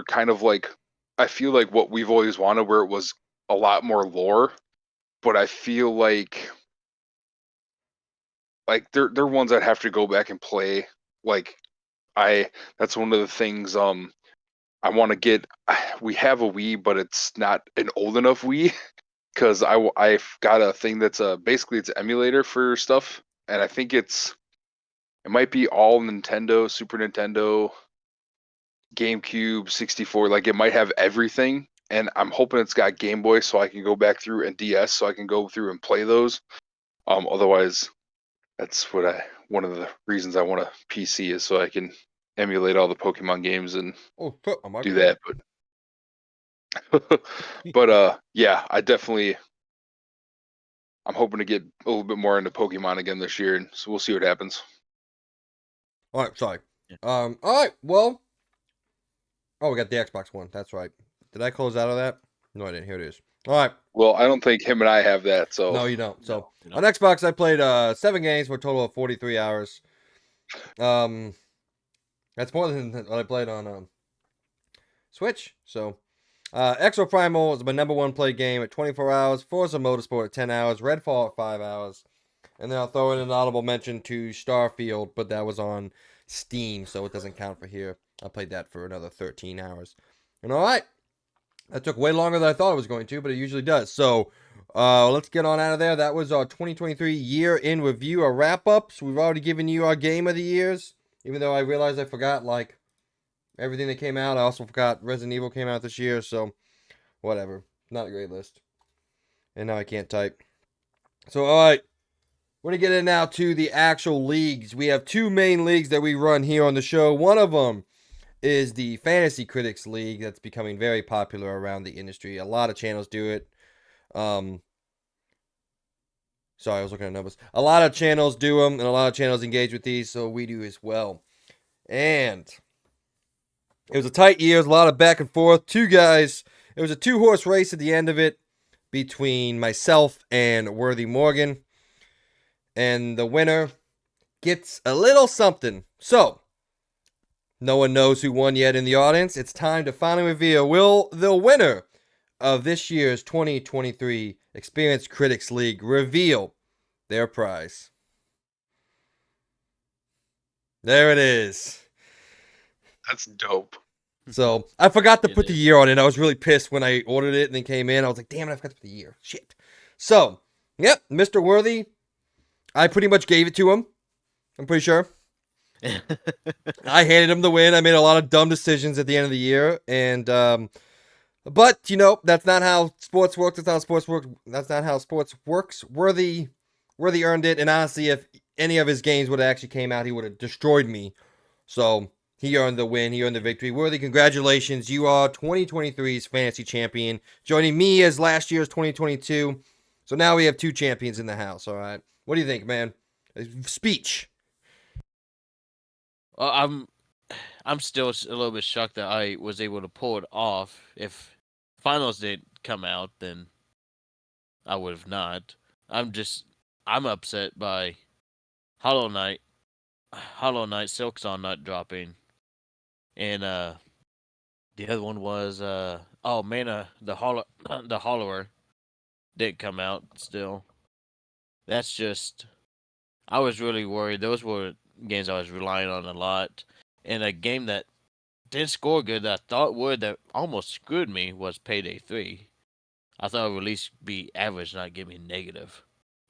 kind of like I feel like what we've always wanted, where it was a lot more lore. But I feel like they're ones I'd have to go back and play. Like that's one of the things I want to get. We have a Wii, but it's not an old enough Wii because I've got a thing that's basically it's an emulator for stuff, and I think it might be all Nintendo, Super Nintendo, GameCube, 64. Like it might have everything, and I'm hoping it's got Game Boy so I can go back through, and DS so I can go through and play those. Otherwise, that's one of the reasons I want a PC is so I can emulate all the Pokemon games and do that. But yeah, I'm hoping to get a little bit more into Pokemon again this year, and so we'll see what happens. All right, sorry. All right, well. Oh, we got the Xbox One. That's right. Did I close out of that? No, I didn't. Here it is. All right. Well, I don't think him and I have that, so no, you don't. So on Xbox, I played 7 games for a total of 43 hours. That's more than what I played on Switch. So, Exoprimal is my #1 played game at 24 hours. Forza Motorsport at 10 hours. Redfall at 5 hours. And then I'll throw in an audible mention to Starfield, but that was on Steam, so it doesn't count for here. I played that for another 13 hours. And all right. That took way longer than I thought it was going to, but it usually does. So let's get on out of there. That was our 2023 year in review, a wrap up. So we've already given you our game of the years, even though I realized I forgot like everything that came out. I also forgot Resident Evil came out this year, so whatever. Not a great list. And now I can't type. So all right, we're gonna get in now to the actual leagues. We have 2 main leagues that we run here on the show. One of them is the Fantasy Critics League that's becoming very popular around the industry. A lot of channels do it. Sorry, I was looking at numbers. A lot of channels do them, and a lot of channels engage with these, so we do as well. And it was a tight year. It was a lot of back and forth. 2 guys. It was a 2-horse race at the end of it between myself and Worthy Morgan. And the winner gets a little something. So, no one knows who won yet in the audience. It's time to finally reveal. Will the winner of this year's 2023 XPerience Critics League reveal their prize? There it is. That's dope. So I forgot to put the year on it. I was really pissed when I ordered it and then came in. I was like, damn it, I forgot to put the year. Shit. So, yep, Mr. Worthy. I pretty much gave it to him. I'm pretty sure. I handed him the win. I made a lot of dumb decisions at the end of the year, and But that's not how sports works. That's not how sports works. That's not how sports works. Worthy earned it, and honestly, if any of his games would have actually came out, he would have destroyed me. So he earned the win. He earned the victory. Worthy, congratulations! You are 2023's fantasy champion, joining me as last year's 2022. So now we have 2 champions in the house. All right, what do you think, man? Speech. Well, I'm still a little bit shocked that I was able to pull it off. If finals didn't come out, then I would have not. I'm upset by Hollow Knight, Silksong not dropping, and the other one was Mana, the Hollower didn't come out still. That's just, I was really worried. Those were games I was relying on a lot, and a game that didn't score good that I thought would, that almost screwed me, was Payday 3. I thought it would at least be average, not give me negative.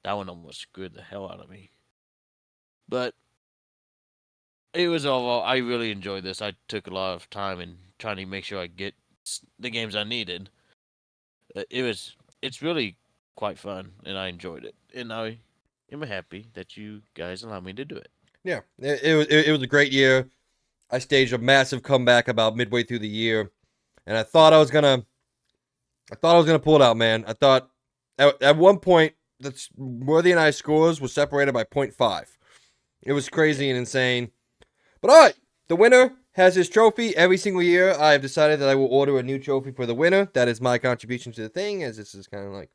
That one almost screwed the hell out of me. But it was overall, I really enjoyed this. I took a lot of time in trying to make sure I get the games I needed. It's really quite fun, and I enjoyed it. And I am happy that you guys allowed me to do it. Yeah, it was a great year. I staged a massive comeback about midway through the year, and I thought I was gonna pull it out, man. I thought at one point that's Worthy and I's scores were separated by 0.5. It was crazy and insane. But all right, the winner has his trophy every single year. I have decided that I will order a new trophy for the winner. That is my contribution to the thing, as this is kind of like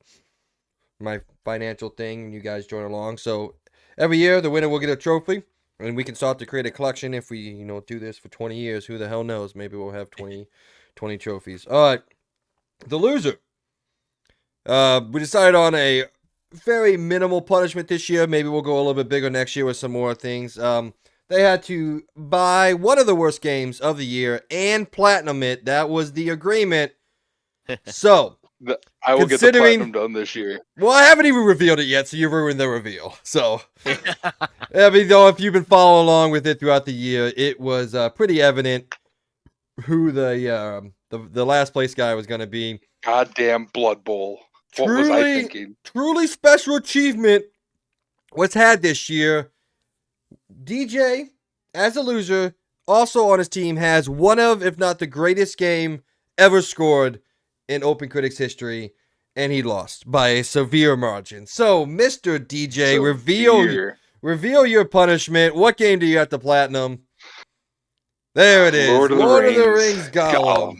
my financial thing, and you guys join along. So every year, the winner will get a trophy, and we can start to create a collection if we, do this for 20 years. Who the hell knows? Maybe we'll have 20 trophies. All right, the loser. We decided on a very minimal punishment this year. Maybe we'll go a little bit bigger next year with some more things. They had to buy one of the worst games of the year and platinum it. That was the agreement. So, I will get the platinum done this year. Well, I haven't even revealed it yet, so you ruined the reveal. So, I mean, though, if you've been following along with it throughout the year, it was pretty evident who the last place guy was going to be. Goddamn Blood Bowl. What was I thinking? Truly special achievement was had this year. DJ, as a loser, also on his team, has one of, if not the greatest game ever scored in OpenCritics history, and he lost by a severe margin. So, Mr. DJ, reveal your punishment. What game do you have to platinum? There it is. Lord of the Rings Gollum.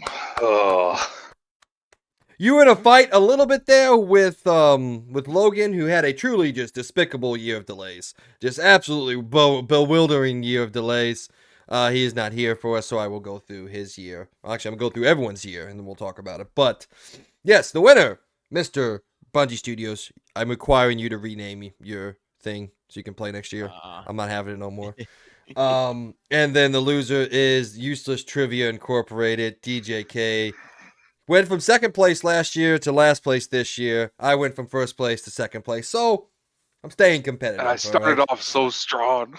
You were in a fight a little bit there with Logan, who had a truly just despicable year of delays. Just absolutely bewildering year of delays. He is not here for us, so I will go through his year. Actually, I'm going to go through everyone's year, and then we'll talk about it. But, yes, the winner, Mr. Bungie Studios. I'm requiring you to rename your thing so you can play next year. I'm not having it no more. And then the loser is Useless Trivia Incorporated, DJK. Went from second place last year to last place this year. I went from first place to second place. So, I'm staying competitive. And I started off so strong.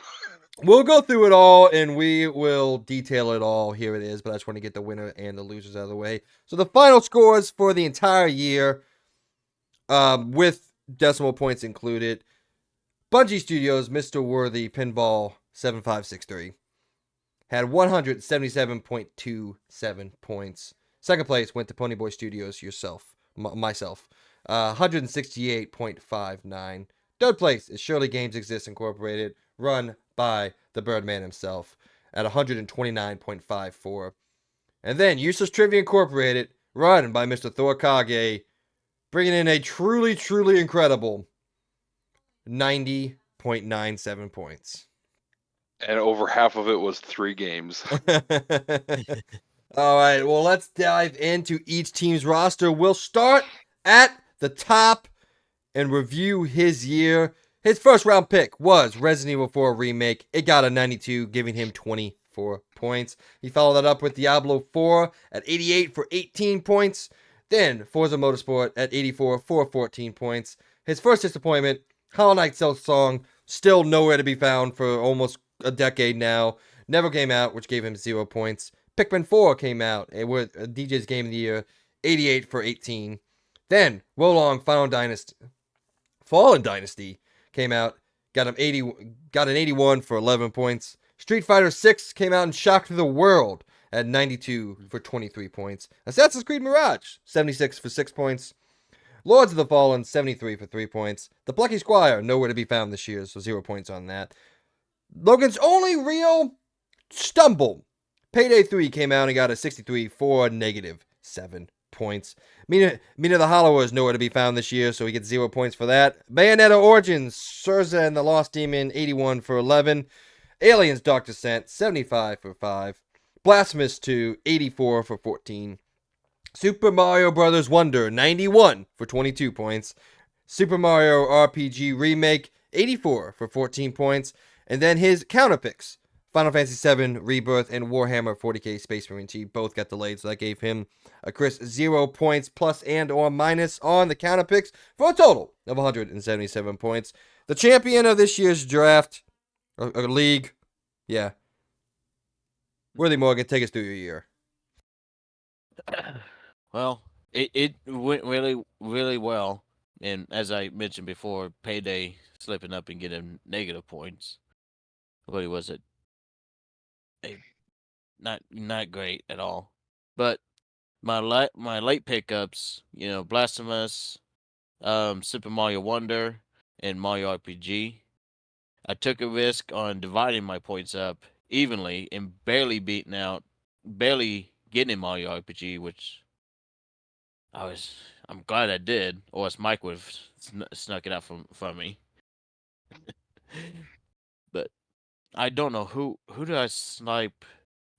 We'll go through it all, and we will detail it all. Here it is, but I just want to get the winner and the losers out of the way. So, the final scores for the entire year, with decimal points included. Bungie Studios, Mr. Worthy, Pinball 7563, had 177.27 points. Second place went to Ponyboy Studios, myself, 168.59. Third place is Shirley Games Exist Incorporated, run by the Birdman himself, at 129.54. And then Useless Trivia Incorporated, run by Mr. Thor Kage, bringing in a truly, truly incredible 90.97 points. And over half of it was 3 games. All right, well, let's dive into each team's roster. We'll start at the top and review his year. His first round pick was Resident Evil 4 Remake. It got a 92, giving him 24 points. He followed that up with Diablo 4 at 88 for 18 points. Then Forza Motorsport at 84 for 14 points. His first disappointment, Hollow Knight Silksong, still nowhere to be found for almost a decade now. Never came out, which gave him 0 points. Pikmin 4 came out with DJ's Game of the Year. 88 for 18. Then Wolong Fallen Dynasty came out, got an 81 for 11 points. Street Fighter 6 came out and shocked the world at 92 for 23 points. Assassin's Creed Mirage, 76 for 6 points. Lords of the Fallen, 73 for 3 points. The Plucky Squire, nowhere to be found this year, so 0 points on that. Logan's only real stumble. Payday 3 came out and got a 63 for negative 7 points. Mina the Hollower is nowhere to be found this year, so he gets 0 points for that. Bayonetta Origins, Surza and the Lost Demon, 81 for 11. Aliens Dark Descent, 75 for 5. Blasphemous 2, 84 for 14. Super Mario Bros. Wonder, 91 for 22 points. Super Mario RPG Remake, 84 for 14 points. And then his counterpicks, Final Fantasy VII Rebirth and Warhammer 40k Space Marine T, both got delayed, so that gave him a crisp 0 points plus and or minus on the counterpicks for a total of 177 points. The champion of this year's draft, or league, yeah. Worthy Morgan, take us through your year. Well, it went really, really well. And as I mentioned before, Payday slipping up and getting negative points. What was it? Not great at all. But my late pickups, Blasphemous, Super Mario Wonder, and Mario RPG. I took a risk on dividing my points up evenly and barely getting Mario RPG, which I'm glad I did, or else Mike would have snuck it out from me. But I don't know who did I snipe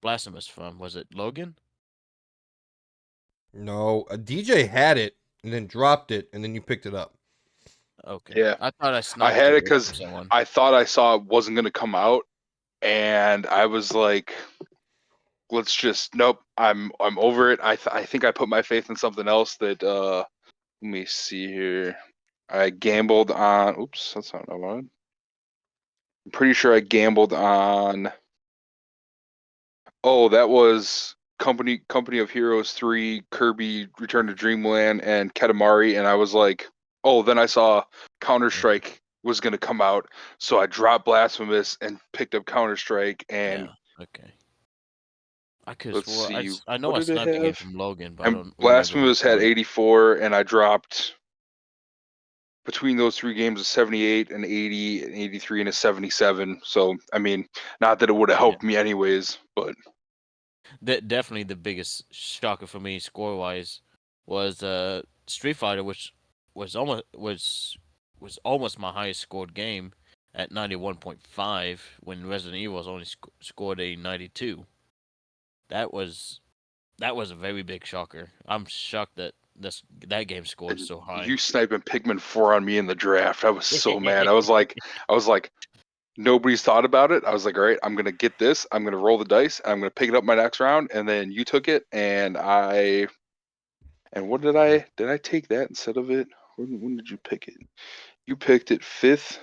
Blasphemous from? Was it Logan? No, a DJ had it and then dropped it, and then you picked it up. Okay. Yeah. I thought I sniped I had it from because someone. I thought I saw it wasn't going to come out, and I was like, let's just nope. I'm over it. I think I put my faith in something else that let me see here. I gambled on. Oops, that's not what I wanted. I'm pretty sure I gambled on. Oh, that was Company of Heroes 3, Kirby Return to Dreamland, and Katamari, and I was like, oh, then I saw Counter-Strike was going to come out, so I dropped Blasphemous and picked up Counter-Strike, and Yeah. Okay. I could let's swore see, I know what I did it sniped again have? from Logan, but I And don't remember Blasphemous which had one. 84, and I dropped between those three games a 78, an 80, an 83, and a 77. So, I mean, not that it would have helped me anyways, but Definitely the biggest shocker for me score wise was Street Fighter, which was almost my highest scored game at 91.5 when Resident Evil only scored a 92. That was a very big shocker. I'm shocked that that game scored so high. you sniping Pikmin 4 on me in the draft. I was so mad. I was like, nobody's thought about it. I was like, all right, I'm gonna get this. I'm gonna roll the dice. I'm gonna pick it up my next round, and then you took it, and what did I take that instead of it? When did you pick it? You picked it 5th.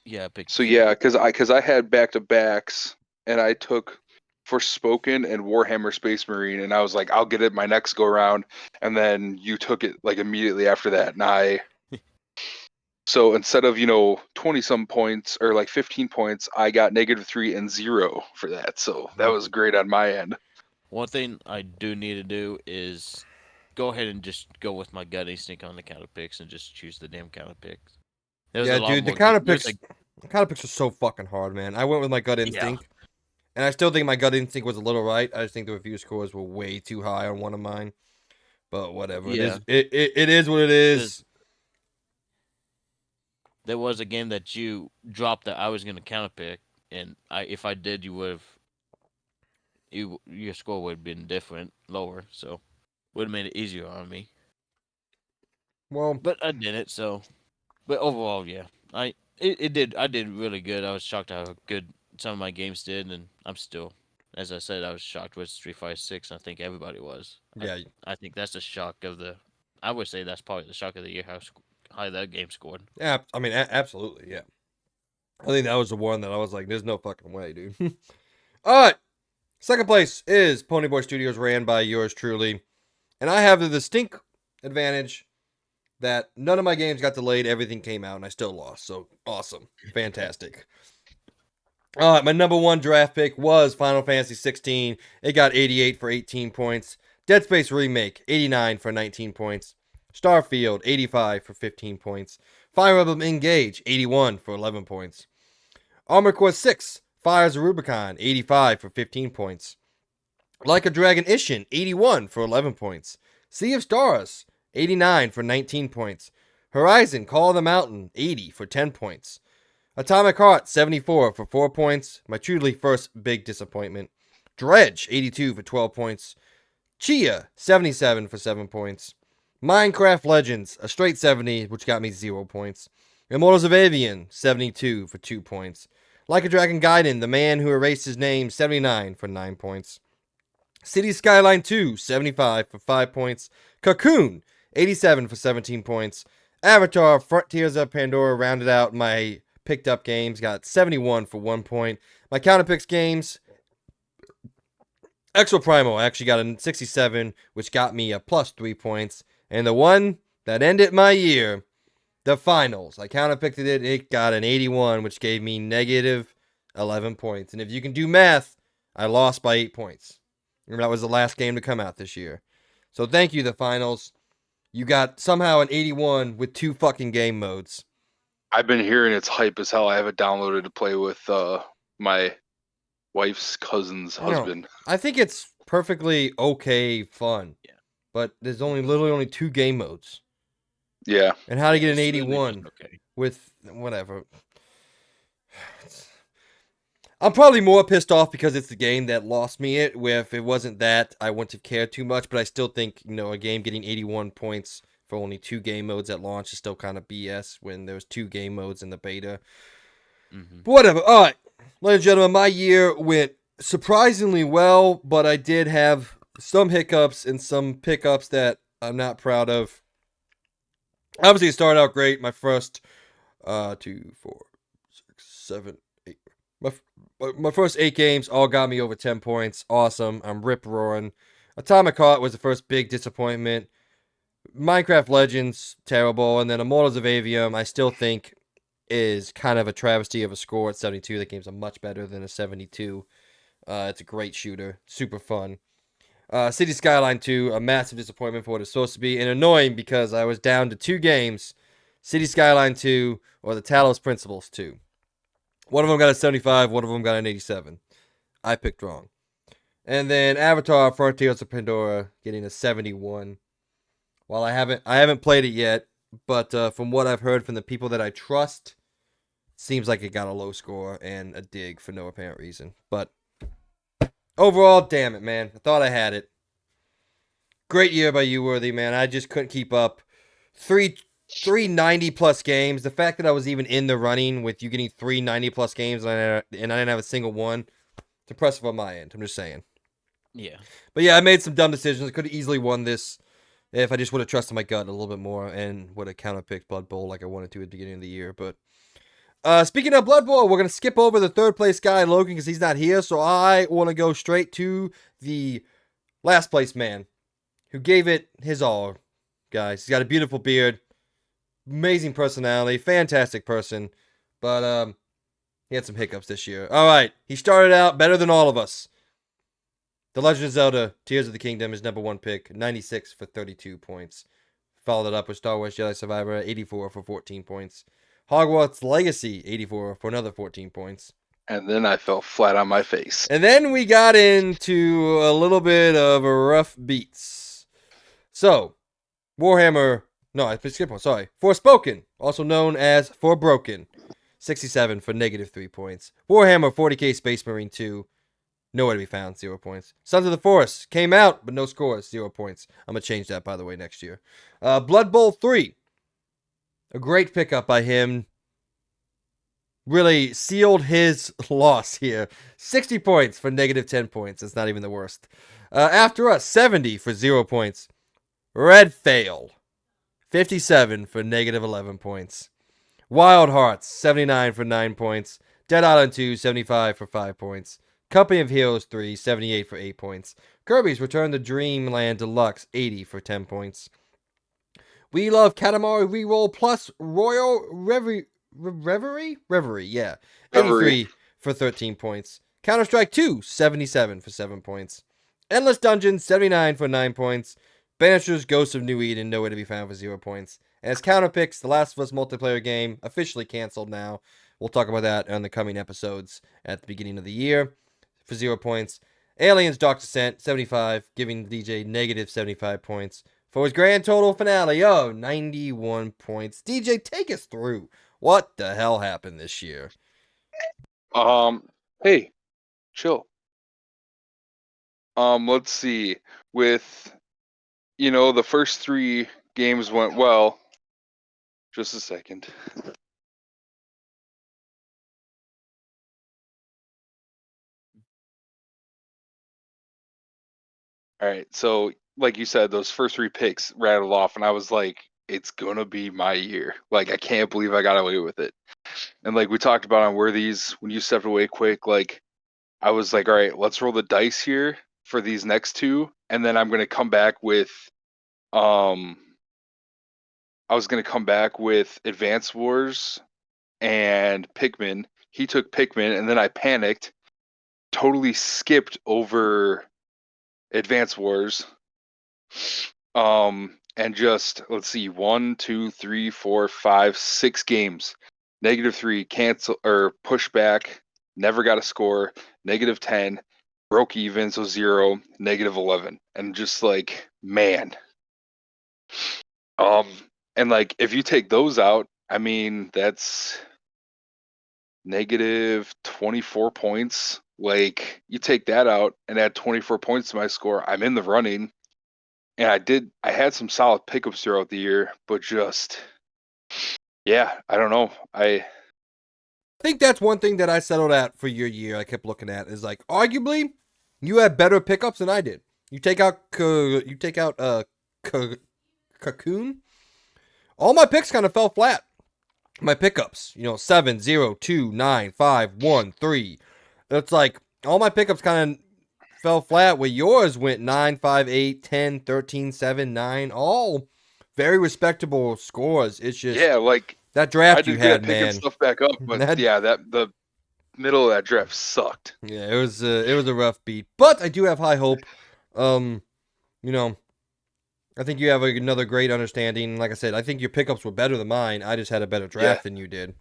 Yeah, I picked. So yeah, because I had back to backs, and I took Forspoken and Warhammer Space Marine, and I was like, I'll get it my next go round, and then you took it like immediately after that, and so instead of 20 some points or like 15 points, I got -3 and 0 for that. So that was great on my end. One thing I do need to do is go ahead and just go with my gut instinct on the counter picks and just choose the damn counter picks. Yeah, dude, the counter picks are so fucking hard, man. I went with my gut instinct, and I still think my gut instinct was a little right. I just think the review scores were way too high on one of mine. But whatever, Yeah. it is what it is. There was a game that you dropped that I was gonna counter pick, and if I did, your score would have been different, lower, so would have made it easier on me. Well, but I did it, so. But overall, yeah, I did really good. I was shocked how good some of my games did, and I'm still, as I said, I was shocked with Street Fighter 6. I think everybody was. Yeah, I think that's the shock of the. I would say that's probably the shock of the year how high that game scored. yeah. I mean, absolutely, yeah. I think that was the one that I was like, "There's no fucking way, dude." All right, second place is Ponyboy Studios, ran by yours truly. And I have the distinct advantage that none of my games got delayed. Everything came out, and I still lost. So, awesome. Fantastic. All right, my number 1 draft pick was Final Fantasy 16. It got 88 for 18 points. Dead Space Remake, 89 for 19 points. Starfield, 85 for 15 points. Fire Emblem Engage, 81 for 11 points. Armored Core 6, Fires of Rubicon, 85 for 15 points. Like a Dragon Ishin, 81 for 11 points. Sea of Stars, 89 for 19 points. Horizon Call of the Mountain, 80 for 10 points. Atomic Heart, 74 for 4 points. My truly first big disappointment. Dredge, 82 for 12 points. Chia, 77 for 7 points. Minecraft Legends, a straight 70, which got me 0 points. Immortals of Avian, 72 for 2 points. Like a Dragon Gaiden, The Man Who Erased His Name, 79 for 9 points. City Skyline 2, 75 for 5 points. Cocoon, 87 for 17 points. Avatar, Frontiers of Pandora rounded out my picked up games, got 71 for 1 point. My counterpicks games, Exo Primal, I actually got a 67, which got me a plus 3 points. And the one that ended my year, the finals, I counterpicked it, it got an 81, which gave me negative 11 points. And if you can do math, I lost by 8 points. And that was the last game to come out this year. So thank you, the finals. You got somehow an 81 with 2 fucking game modes. I've been hearing it's hype as hell. I have it downloaded to play with my wife's cousin's husband. I think it's perfectly okay fun. Yeah. But there's literally only 2 game modes. Yeah. And how to get an It's 81 really okay. with whatever. I'm probably more pissed off because it's the game that lost me it. Where if it wasn't that, I wouldn't have cared too much. But I still think, a game getting 81 points for only 2 game modes at launch is still kind of BS when there's 2 game modes in the beta. Mm-hmm. But whatever. All right, ladies and gentlemen, my year went surprisingly well, but I did have some hiccups and some pickups that I'm not proud of. Obviously, it started out great. My first 2, 4, 6, 7, 8. My first 8 games all got me over 10 points. Awesome. I'm rip-roaring. Atomic Heart was the first big disappointment. Minecraft Legends, terrible. And then Immortals of Avium, I still think is kind of a travesty of a score at 72. That game's a much better than a 72. It's a great shooter. Super fun. City Skyline 2, a massive disappointment for what it's supposed to be. And annoying because I was down to 2 games. City Skyline 2 or the Talos Principles 2. One of them got a 75, one of them got an 87. I picked wrong. And then Avatar Frontiers of Pandora getting a 71. While I haven't played it yet, but from what I've heard from the people that I trust, seems like it got a low score and a dig for no apparent reason. But overall, damn it, man. I thought I had it. Great year by you, Worthy, man. I just couldn't keep up. 390 plus games. The fact that I was even in the running with you getting 390 plus games and I didn't have a single one, it's impressive on my end. I'm just saying. Yeah. But yeah, I made some dumb decisions. I could have easily won this if I just would have trusted my gut a little bit more and would have counterpicked Blood Bowl like I wanted to at the beginning of the year. But speaking of Blood Bowl, we're going to skip over the 3rd place guy, Logan, because he's not here. So I want to go straight to the last place man who gave it his all, guys. He's got a beautiful beard. Amazing personality, fantastic person, but he had some hiccups this year. All right, he started out better than all of us. The Legend of Zelda: Tears of the Kingdom is number 1 pick, 96 for 32 points. Followed it up with Star Wars Jedi Survivor, 84 for 14 points. Hogwarts Legacy, 84 for another 14 points. And then I fell flat on my face. And then we got into a little bit of a rough beats. So, Warhammer... No, I skipped one. Sorry. Forspoken, also known as Forbroken, 67 for negative 3 points. Warhammer 40k Space Marine 2, nowhere to be found, 0 points. Sons of the Forest came out, but no scores, 0 points. I'm going to change that, by the way, next year. Blood Bowl 3, a great pickup by him. Really sealed his loss here. 60 points for negative 10 points. That's not even the worst. After Us, 70 for 0 points. Red Fail, 57 for negative 11 points. Wild Hearts, 79 for 9 points. Dead Island 2, 75 for 5 points. Company of Heroes 3, 78 for 8 points. Kirby's Return to Dreamland Deluxe, 80 for 10 points. We love Katamari Reroll Plus Royal Reverie, yeah. 83 for 13 points. Counter-Strike 2, 77 for 7 points. Endless Dungeon, 79 for 9 points. Banishers Ghost of New Eden, nowhere to be found for 0 points. And as counter picks, The Last of Us multiplayer game, officially canceled now. We'll talk about that on the coming episodes at the beginning of the year for 0 points. Aliens Dark Descent, 75, giving DJ negative 75 points. For his grand total finale of 91 points. DJ, take us through. What the hell happened this year? Hey, chill. Let's see. With, the first 3 games went well. Just a second. All right, so like you said, those first 3 picks rattled off, and I was like, it's gonna be my year. Like, I can't believe I got away with it. And like we talked about on Worthies, when you stepped away quick, like I was like, all right, let's roll the dice here for these next 2, and then I'm gonna come back with I was gonna come back with Advance Wars and Pikmin. He took Pikmin, and then I panicked, totally skipped over Advance Wars. And just let's see, 1, 2, 3, 4, 5, 6 games. -3, cancel or push back, never got a score, -10, broke even, so 0, -11. And just like, man. And like if you take those out, I mean, that's -24 points. Like, you take that out and add 24 points to my score, I'm in the running. And I had some solid pickups throughout the year, but just, yeah, I don't know. I think that's one thing that I settled at for your year. I kept looking at is like, arguably, you had better pickups than I did. You take out Cocoon. All my picks kind of fell flat. My pickups, 7, 0, 2, 9, 5, 1, 3. It's like all my pickups kind of fell flat, where yours went 9, 5, 8, 10, 13, 7, 9. All very respectable scores. It's just, yeah, like that I draft did you good had, at picking man. stuff back up, but the middle of that draft sucked. Yeah, it was a rough beat, but I do have high hope. You know, I think you have another great understanding. Like I said, I think your pickups were better than mine. I just had a better draft than you did.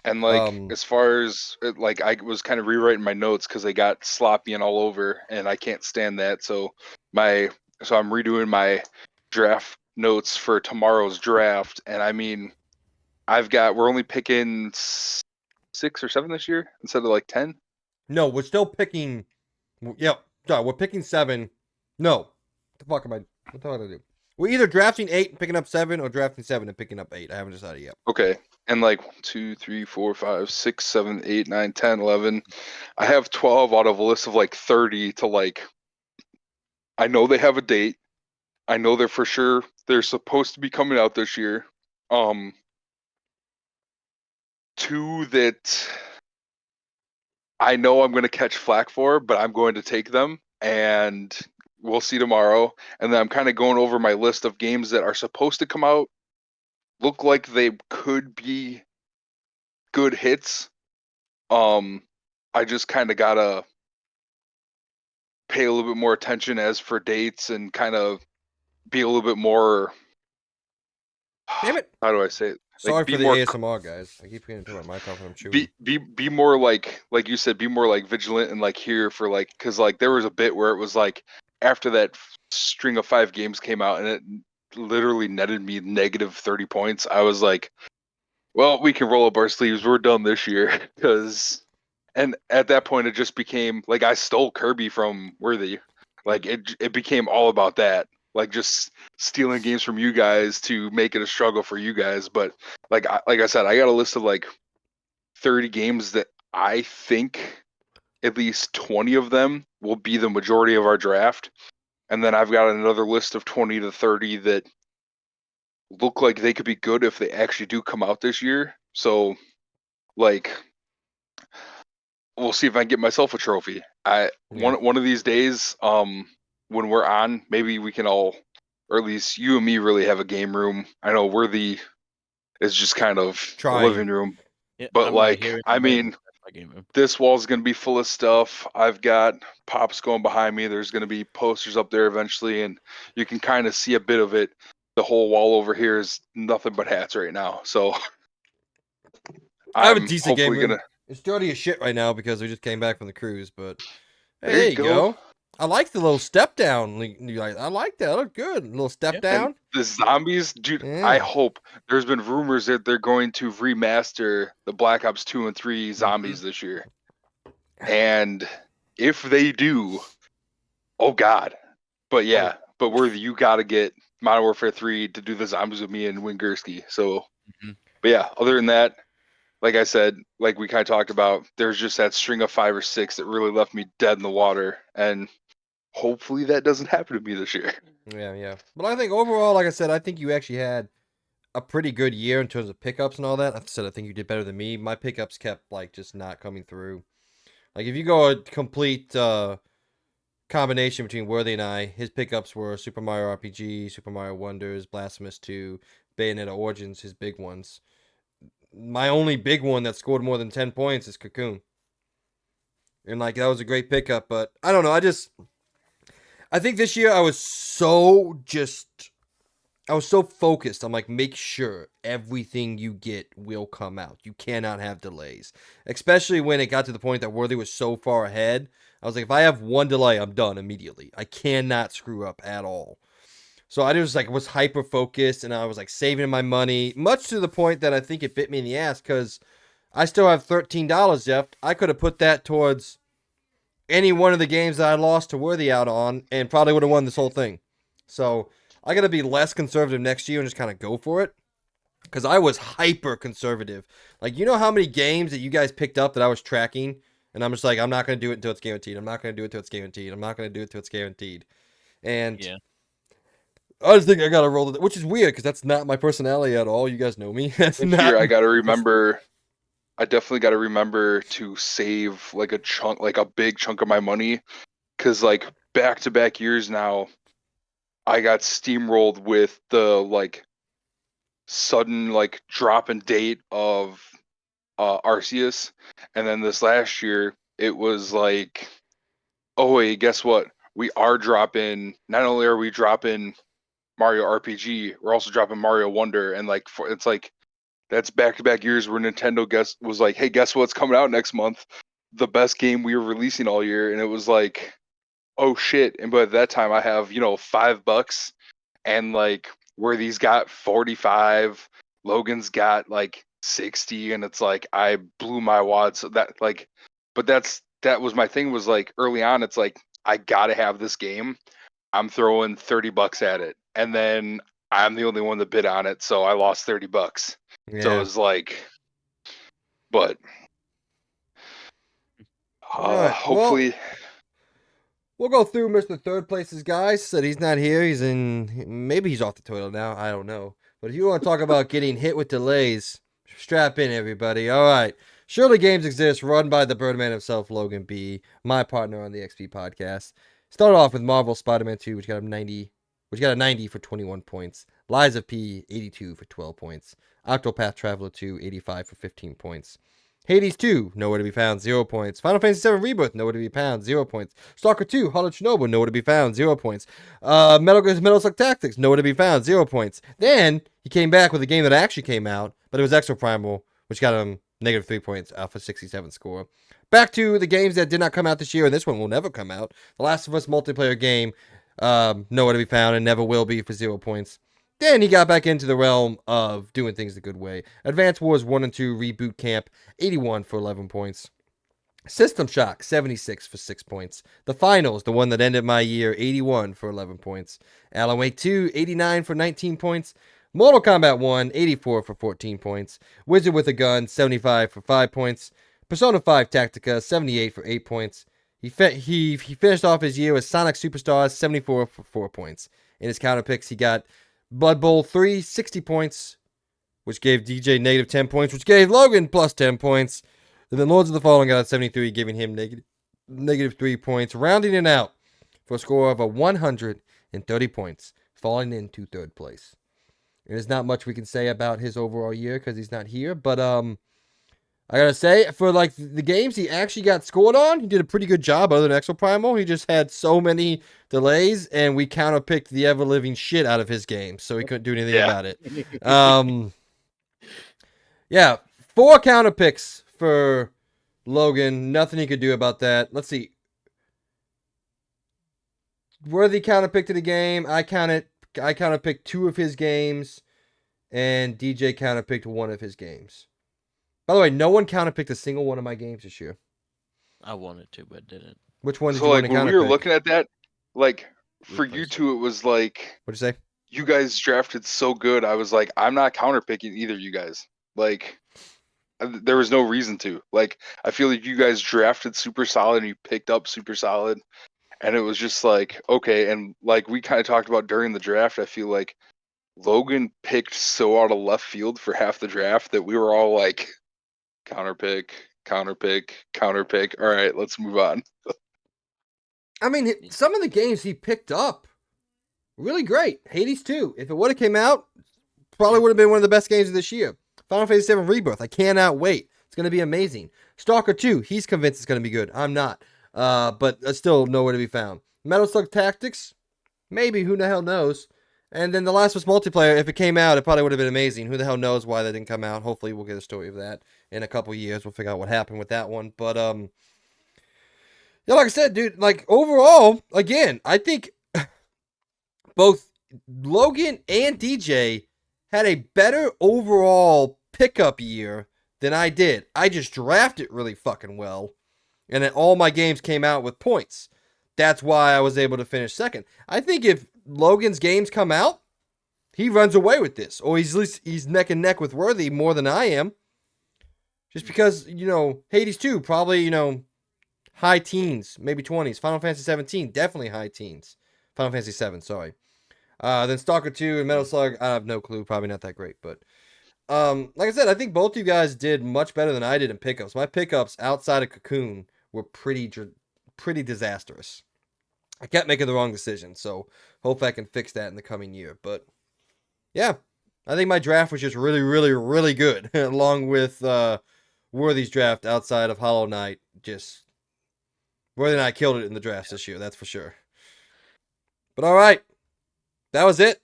And like as far as like I was kind of rewriting my notes because they got sloppy and all over, and I can't stand that. So I'm redoing my draft notes for tomorrow's draft, and I mean, we're only picking 6 or 7 this year instead of like 10. No, we're still picking. Yeah, we're picking 7. No, what the fuck am I? What the hell did I do? We're either drafting 8 and picking up 7, or drafting 7 and picking up 8. I haven't decided yet. Okay. And like 1, 2, 3, 4, 5, 6, 7, 8, 9, 10, 11. I have 12 out of a list of like 30 to like. I know they have a date. I know they're supposed to be coming out this year. 2 that I know I'm going to catch flack for, but I'm going to take them, and we'll see tomorrow. And then I'm kind of going over my list of games that are supposed to come out, look like they could be good hits. I just kind of gotta pay a little bit more attention as for dates and kind of be a little bit more. Damn it! How do I say it? Sorry Like, be for the more ASMR, guys. I keep getting into my mic off and I'm chewing. be more like you said, be more like vigilant and like here for like, because like there was a bit where it was like after that string of 5 games came out and it literally netted me -30 points. I was like, well, we can roll up our sleeves. We're done this year. And at that point it just became like I stole Kirby from Worthy. Like it became all about that. Like just stealing games from you guys to make it a struggle for you guys. But like I said, I got a list of like 30 games that I think at least 20 of them will be the majority of our draft. And then I've got another list of 20 to 30 that look like they could be good if they actually do come out this year. So like we'll see if I can get myself a trophy. One of these days, when we're on, maybe we can all, or at least you and me, really have a game room. I know Worthy is just kind of a living room, but I'm like, right here. I mean, My game room. this wall's gonna be full of stuff. I've got pops going behind me. There's gonna be posters up there eventually, and you can kind of see a bit of it. The whole wall over here is nothing but hats right now. So I have a I'm decent game hopefully room. gonna. It's dirty as shit right now because we just came back from the cruise, but hey, There there you you go. go. I like the little step down. I like that. It looked good. Little step down. And the zombies, dude, Yeah. I hope. There's been rumors that they're going to remaster the Black Ops 2 and 3 zombies this year. And if they do, oh God. But yeah, but you got to get Modern Warfare 3 to do the zombies with me and Wingursky. So, but yeah, other than that, like I said, like we kind of talked about, there's just that string of 5 or 6 that really left me dead in the water. And hopefully that doesn't happen to me this year. Yeah. But I think overall, like I said, I think you actually had a pretty good year in terms of pickups and all that. I said I think you did better than me. My pickups kept like just not coming through. Like if you go a complete combination between Worthy and I, his pickups were Super Mario RPG, Super Mario Wonders, Blasphemous 2, Bayonetta Origins, his big ones. My only big one that scored more than 10 points is Cocoon. And like that was a great pickup, but I don't know, I think this year I was so focused. I'm like, make sure everything you get will come out. You cannot have delays. Especially when it got to the point that Worthy was so far ahead. I was like, if I have one delay, I'm done immediately. I cannot screw up at all. So I just like was hyper focused and I was like saving my money, much to the point that I think it bit me in the ass because I still have $13 left. I could have put that towards any one of the games that I lost to Worthy out on and probably would have won this whole thing. So I got to be less conservative next year and just kind of go for it. Because I was hyper conservative. Like, you know how many games that you guys picked up that I was tracking? And I'm just like, I'm not going to do it until it's guaranteed. I'm not going to do it until it's guaranteed. I'm not going to do it until it's guaranteed. And yeah. I just think I got to roll it, which is weird because that's not my personality at all. You guys know me. That's This not. year I got to remember. I definitely got to remember to save like a chunk, like a big chunk of my money, because like back-to-back years now, I got steamrolled with the like sudden like drop in date of Arceus, and then this last year it was like, oh wait, guess what? We are dropping. Not only are we dropping Mario RPG, we're also dropping Mario Wonder, and like it's like that's back-to-back years where Nintendo was like, hey, guess what's coming out next month? The best game we were releasing all year, and it was like, oh shit! And by that time, I have $5, and like where these got 45, Logan's got like 60, and it's like I blew my wad. So that like, but that was my thing. Was like early on, it's like I gotta have this game. I'm throwing $30 at it, and then I'm the only one that bid on it, so I lost $30. Yeah. So it was like, but Right. hopefully. Well, we'll go through Mr. Third Place's guys. Said he's not here. He's in. Maybe he's off the toilet now. I don't know. But if you want to talk about getting hit with delays, strap in, everybody. All right. Surely Games Exist, run by the Birdman himself, Logan B., my partner on the XP podcast. Started off with Marvel Spider-Man 2, which got a 90 for 21 points. Lies of P, 82 for 12 points. Octopath Traveler 2, 85 for 15 points. Hades 2, nowhere to be found, 0 points. Final Fantasy 7 Rebirth, nowhere to be found, 0 points. Stalker 2, Hollow Chernobyl, nowhere to be found, 0 points. Metal Slug Tactics, nowhere to be found, 0 points. Then he came back with a game that actually came out, but it was Exo Primal, which got him negative 3 points off a 67 score. Back to the games that did not come out this year, and this one will never come out. The Last of Us multiplayer game, nowhere to be found and never will be for 0 points. Then he got back into the realm of doing things the good way. Advance Wars 1 and 2 Reboot Camp, 81 for 11 points. System Shock, 76 for 6 points. The Finals, the one that ended my year, 81 for 11 points. Alan Wake 2, 89 for 19 points. Mortal Kombat 1, 84 for 14 points. Wizard with a Gun, 75 for 5 points. Persona 5 Tactica, 78 for 8 points. He finished off his year with Sonic Superstars, 74 for 4 points. In his counter picks, he got Blood Bowl 3, 60 points, which gave DJ negative 10 points, which gave Logan plus 10 points. And then Lords of the Fallen got a 73, giving him negative 3 points, rounding it out for a score of 130 points, falling into third place. There's not much we can say about his overall year because he's not here, but I gotta say, for like the games he actually got scored on, he did a pretty good job. Other than Exoprimal, he just had so many delays, and we counterpicked the ever living shit out of his game, so he couldn't do anything about it. Yeah, 4 counter picks for Logan. Nothing he could do about that. Let's see. Worthy counterpicked to the game. I counterpicked 2 of his games, and DJ counterpicked 1 of his games. By the way, no one counterpicked a single one of my games this year. I wanted to, but didn't. Which one did So you like want to when we counterpick? were looking at that, like for you Replace two, it was like What'd you say? you guys drafted so good. I was like, I'm not counterpicking either of you guys. Like there was no reason to. Like I feel like you guys drafted super solid and you picked up super solid. And it was just like, okay, and like we kind of talked about during the draft, I feel like Logan picked so out of left field for half the draft that we were all like, counterpick. All right, let's move on. I mean, some of the games he picked up, really great. Hades 2. If it would have came out, probably would have been one of the best games of this year. Final Fantasy 7 Rebirth. I cannot wait. It's going to be amazing. Stalker 2. He's convinced it's going to be good. I'm not. But still nowhere to be found. Metal Slug Tactics. Maybe. Who the hell knows? And then The Last of Us multiplayer. If it came out, it probably would have been amazing. Who the hell knows why that didn't come out? Hopefully we'll get a story of that in a couple years. We'll figure out what happened with that one. But, yeah, like I said, dude, like overall, again, I think both Logan and DJ had a better overall pickup year than I did. I just drafted really fucking well, and then all my games came out with points. That's why I was able to finish second. I think if Logan's games come out, he runs away with this, or he's at least he's neck and neck with Worthy more than I am. Just because, Hades 2, probably, high teens, maybe 20s. Final Fantasy 17, definitely high teens. Final Fantasy 7, sorry. Then Stalker 2 and Metal Slug, I have no clue. Probably not that great. But like I said, I think both you guys did much better than I did in pickups. My pickups outside of Cocoon were pretty disastrous. I kept making the wrong decision. So hope I can fix that in the coming year. But yeah, I think my draft was just really, really, really good. Along with Worthy's draft outside of Hollow Knight. Just Worthy and I killed it in the drafts this year, that's for sure. But all right, that was it.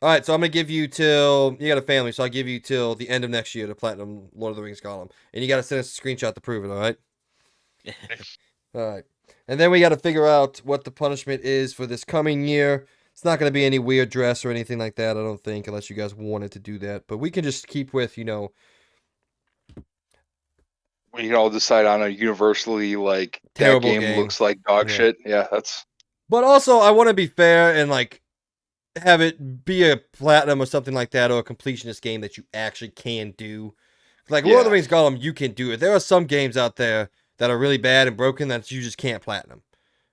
All right, so I'm going to give you till, you got a family, so I'll give you till the end of next year to Platinum Lord of the Rings Golem. And you got to send us a screenshot to prove it, all right? All right. And then we got to figure out what the punishment is for this coming year. It's not going to be any weird dress or anything like that, I don't think, unless you guys wanted to do that. But we can just keep with, We can all decide on a universally, like, terrible that game looks like dog shit. Yeah, that's... But also, I want to be fair and, have it be a platinum or something like that, or a completionist game that you actually can do. Like Lord of the Rings Golem, you can do it. There are some games out there that are really bad and broken that you just can't platinum.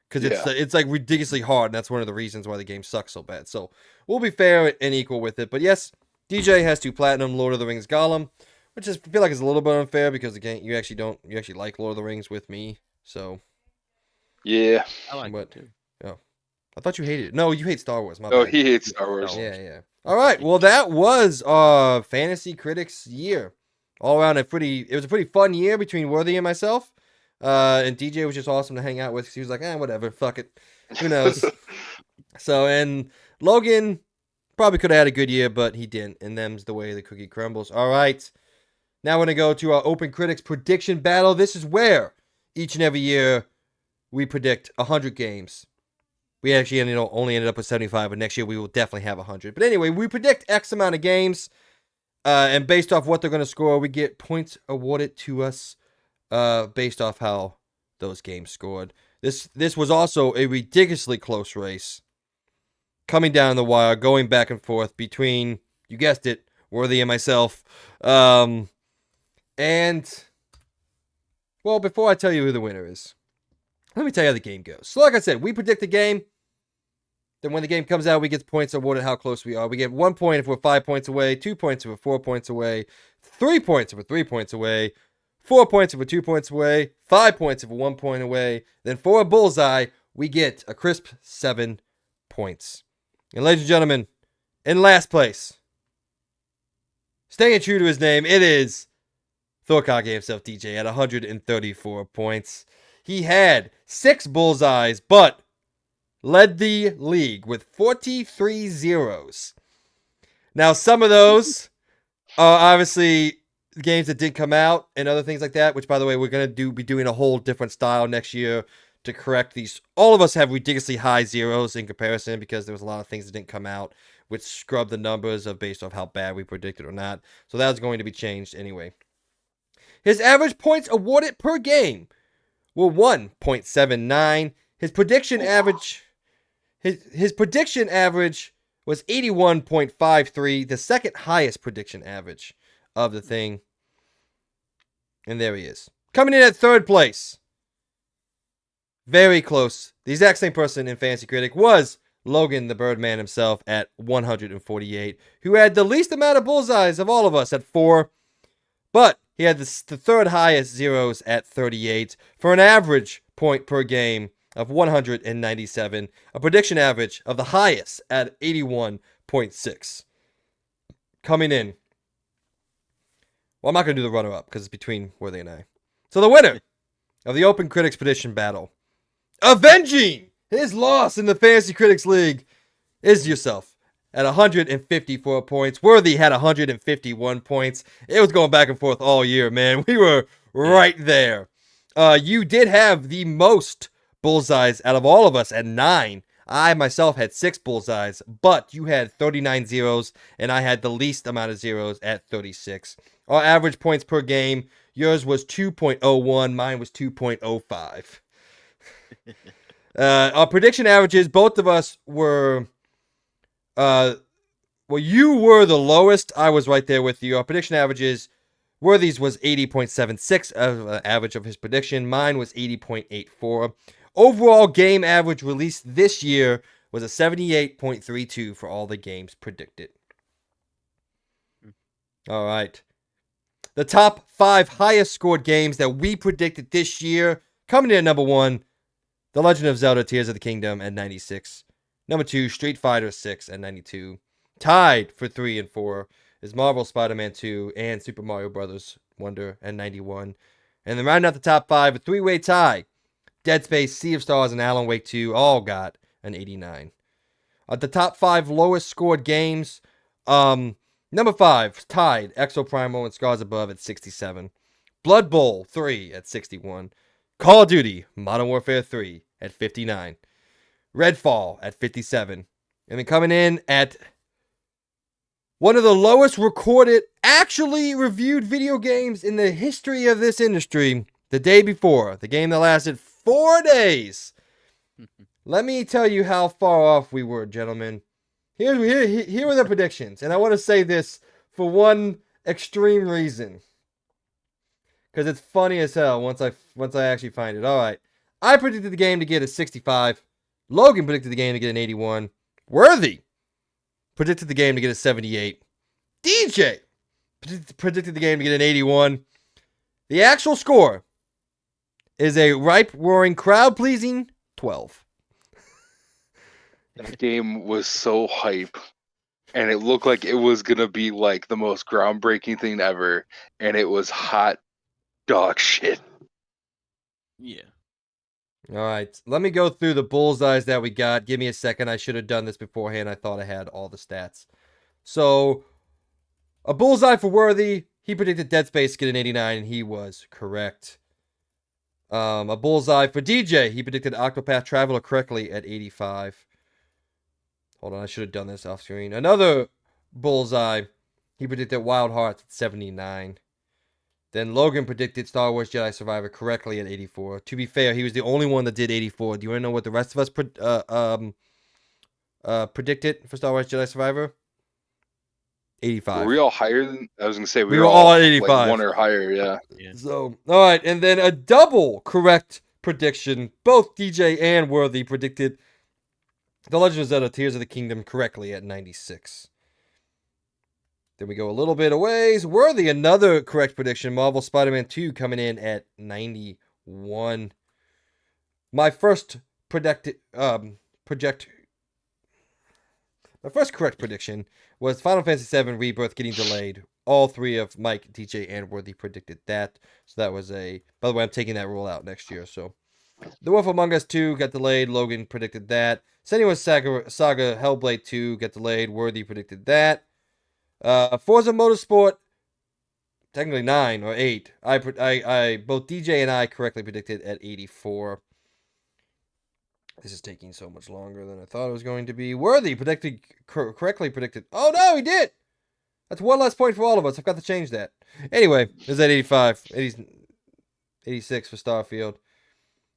Because it's like ridiculously hard, and that's one of the reasons why the game sucks so bad. So we'll be fair and equal with it. But yes, DJ has to platinum Lord of the Rings Golem, which I feel like is a little bit unfair because the game you actually like Lord of the Rings with me. So yeah, I like it too. Oh, I thought you hated it. No, you hate Star Wars. My no, bad. he hates Star Wars. Yeah. All right. Well, that was Fantasy Critics year. All around it was a pretty fun year between Worthy and myself. And DJ was just awesome to hang out with because he was like, whatever, fuck it. Who knows? So, and Logan probably could have had a good year, but he didn't. And them's the way the cookie crumbles. All right. Now we're going to go to our OpenCritics Prediction Battle. This is where each and every year we predict 100 games. We actually only ended up with 75, but next year we will definitely have 100. But anyway, we predict X amount of games, and based off what they're going to score, we get points awarded to us based off how those games scored. This was also a ridiculously close race, coming down the wire, going back and forth between, you guessed it, Worthy and myself. And, well, before I tell you who the winner is, let me tell you how the game goes. So like I said, we predict the game. Then when the game comes out, we get points awarded how close we are. We get 1 point if we're 5 points away, 2 points if we're 4 points away, 3 points if we're 3 points away, 4 points if we're 2 points away, 5 points if we're 1 point away. Then for a bullseye, we get a crisp 7 points. And ladies and gentlemen, in last place, staying true to his name, it is Thorkage himself, DJ, at 134 points. He had 6 bullseyes, but led the league with 43 zeros. Now, some of those are obviously games that did come out and other things like that, which, by the way, we're going to be doing a whole different style next year to correct these. All of us have ridiculously high zeros in comparison because there was a lot of things that didn't come out, which scrubbed the numbers based off how bad we predicted or not. So that was going to be changed anyway. His average points awarded per game were 1.79. His prediction average... His prediction average was 81.53, the second highest prediction average of the thing. And there he is. Coming in at third place. Very close. The exact same person in Fantasy Critic was Logan the Birdman himself at 148, who had the least amount of bullseyes of all of us at 4. But he had the third highest zeros at 38 for an average point per game of 197, a prediction average of the highest at 81.6. Coming in. Well, I'm not going to do the runner-up because it's between Worthy and I. So the winner of the OpenCritics Prediction Battle, avenging his loss in the Fantasy Critics League, is yourself at 154 points. Worthy had 151 points. It was going back and forth all year, man. We were right there. You did have the most bullseyes out of all of us at 9. I myself had 6 bullseyes, but you had 39 zeros, and I had the least amount of zeros at 36. Our average points per game, yours was 2.01, mine was 2.05. Our prediction averages, both of us were, well, you were the lowest. I was right there with you. Our prediction averages, Worthy's was 80.76 of average of his prediction. Mine was 80.84. Overall game average released this year was a 78.32 for all the games predicted. All right. The top 5 highest scored games that we predicted this year. Coming in at number 1, The Legend of Zelda Tears of the Kingdom at 96. Number 2, Street Fighter 6 at 92. Tied for 3 and 4 is Marvel Spider-Man 2 and Super Mario Bros. Wonder at 91. And then rounding out the top 5, a 3-way tie. Dead Space, Sea of Stars, and Alan Wake 2 all got an 89. The top 5 lowest scored games. Number 5, tied, Exoprimal and Scars Above at 67. Blood Bowl 3 at 61. Call of Duty, Modern Warfare 3 at 59. Redfall at 57. And then coming in at one of the lowest recorded, actually reviewed video games in the history of this industry, the day before, the game that lasted 4 days. Let me tell you how far off we were, gentlemen. Here were the predictions, and I want to say this for one extreme reason, because it's funny as hell once I actually find it. All right, I predicted the game to get a 65. Logan predicted the game to get an 81. Worthy predicted the game to get a 78. DJ predicted the game to get an 81. The actual score is a ripe, roaring, crowd-pleasing 12. That game was so hype, and it looked like it was going to be like the most groundbreaking thing ever, and it was hot dog shit. Yeah. All right, let me go through the bullseyes that we got. Give me a second. I should have done this beforehand. I thought I had all the stats. So, a bullseye for Worthy. He predicted Dead Space to get an 89, and he was correct. A bullseye for DJ. He predicted Octopath Traveler correctly at 85. Hold on, I should have done this off screen. Another bullseye. He predicted Wild Hearts at 79. Then Logan predicted Star Wars Jedi Survivor correctly at 84. To be fair, he was the only one that did 84. Do you want to know what the rest of us predicted for Star Wars Jedi Survivor? 85. Were we all higher than? I was gonna say we were all at 85. Like 1 or higher, yeah. So, all right, and then a double correct prediction. Both DJ and Worthy predicted The Legend of Zelda Tears of the Kingdom correctly at 96. Then we go a little bit away. Worthy, another correct prediction. Marvel Spider-Man 2 coming in at 91. My first my first correct prediction was Final Fantasy VII Rebirth getting delayed. All three of Mike, DJ, and Worthy predicted that. So that was a... By the way, I'm taking that rule out next year. So The Wolf Among Us 2 got delayed. Logan predicted that. Senua's Saga Hellblade 2 got delayed. Worthy predicted that. Forza Motorsport, technically 9 or 8. I both DJ and I correctly predicted at 84. This is taking so much longer than I thought it was going to be. Worthy correctly predicted. Oh no, he did. That's one less point for all of us. I've got to change that. Anyway, it was at 85, 86 for Starfield.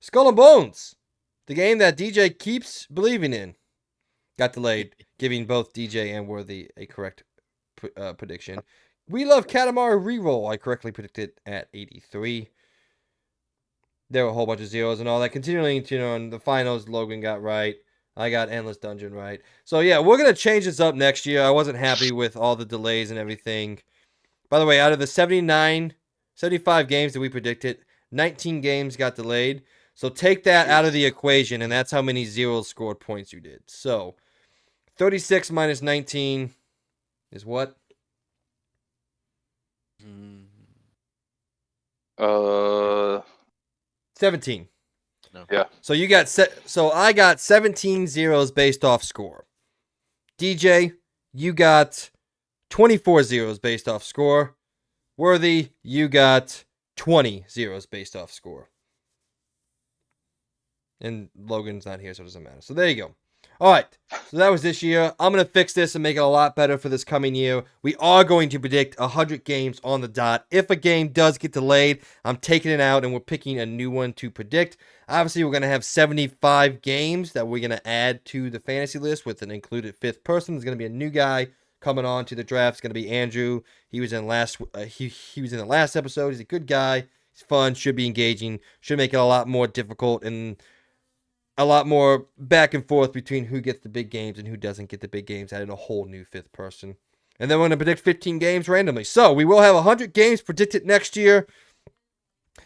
Skull and Bones, the game that DJ keeps believing in, got delayed, giving both DJ and Worthy a correct prediction. We Love Katamari Reroll, I correctly predicted at 83. There were a whole bunch of zeros and all that. Continuing on the finals, Logan got right. I got Endless Dungeon right. So yeah, we're going to change this up next year. I wasn't happy with all the delays and everything. By the way, out of the 75 games that we predicted, 19 games got delayed. So take that out of the equation, and that's how many zeros scored points you did. So 36 minus 19 is what? 17. No. Yeah. So you got so I got 17 zeros based off score. DJ, you got 24 zeros based off score. Worthy, you got 20 zeros based off score. And Logan's not here, so it doesn't matter. So there you go. All right. So that was this year. I'm going to fix this and make it a lot better for this coming year. We are going to predict 100 games on the dot. If a game does get delayed, I'm taking it out and we're picking a new one to predict. Obviously, we're going to have 75 games that we're going to add to the fantasy list with an included fifth person. There's going to be a new guy coming on to the draft. It's going to be Andrew. He was in he was in the last episode. He's a good guy. He's fun. Should be engaging. Should make it a lot more difficult and a lot more back and forth between who gets the big games and who doesn't get the big games, adding a whole new fifth person. And then we're going to predict 15 games randomly. So we will have 100 games predicted next year,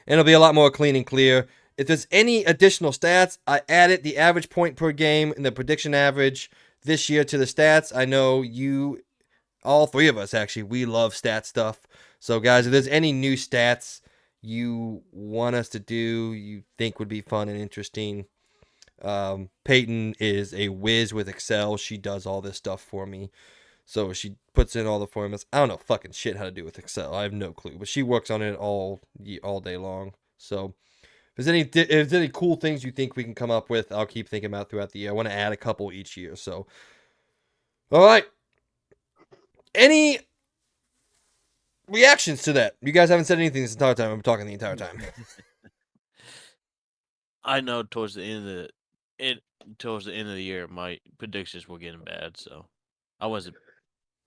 and it'll be a lot more clean and clear. If there's any additional stats, I added the average point per game and the prediction average this year to the stats. I know you, all three of us actually, we love stat stuff. So guys, if there's any new stats you want us to do, you think would be fun and interesting, Peyton is a whiz with Excel. She does all this stuff for me. So she puts in all the formulas. I don't know fucking shit how to do with Excel. I have no clue. But she works on it all day long. So if there's any cool things you think we can come up with, I'll keep thinking about throughout the year. I want to add a couple each year. So, all right. Any reactions to that? You guys haven't said anything this entire time. I'm talking the entire time. I know towards the end of the year, my predictions were getting bad, so I wasn't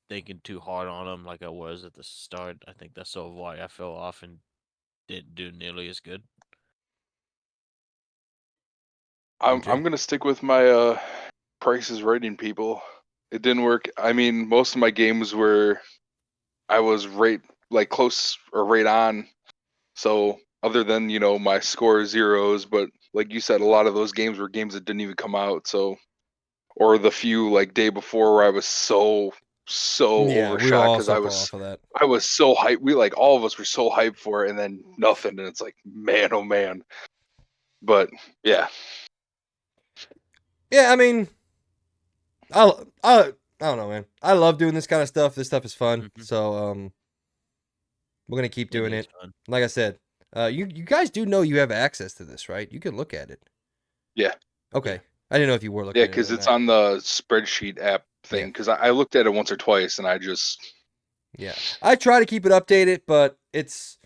thinking too hard on them like I was at the start. I think that's sort of why I fell off and didn't do nearly as good. I'm gonna stick with my prices rating people. It didn't work. I mean, most of my games were I was close or right on. So other than my score zeros, but like you said, a lot of those games were games that didn't even come out. So, or the few like day before where I was so Yeah, overshot we were all because so far off of that. I was so hyped. We all of us were so hyped for it, and then nothing. And it's like, man, oh man. But yeah. Yeah, I mean, I don't know, man. I love doing this kind of stuff. This stuff is fun. Mhm. So we're gonna keep doing it. Fun. Like I said, you guys do know you have access to this, right? You can look at it. Yeah. Okay. I didn't know if you were looking Yeah, at it. because or it's not. on the spreadsheet app thing. Because I looked at it once or twice, and I just I try to keep it updated, but it's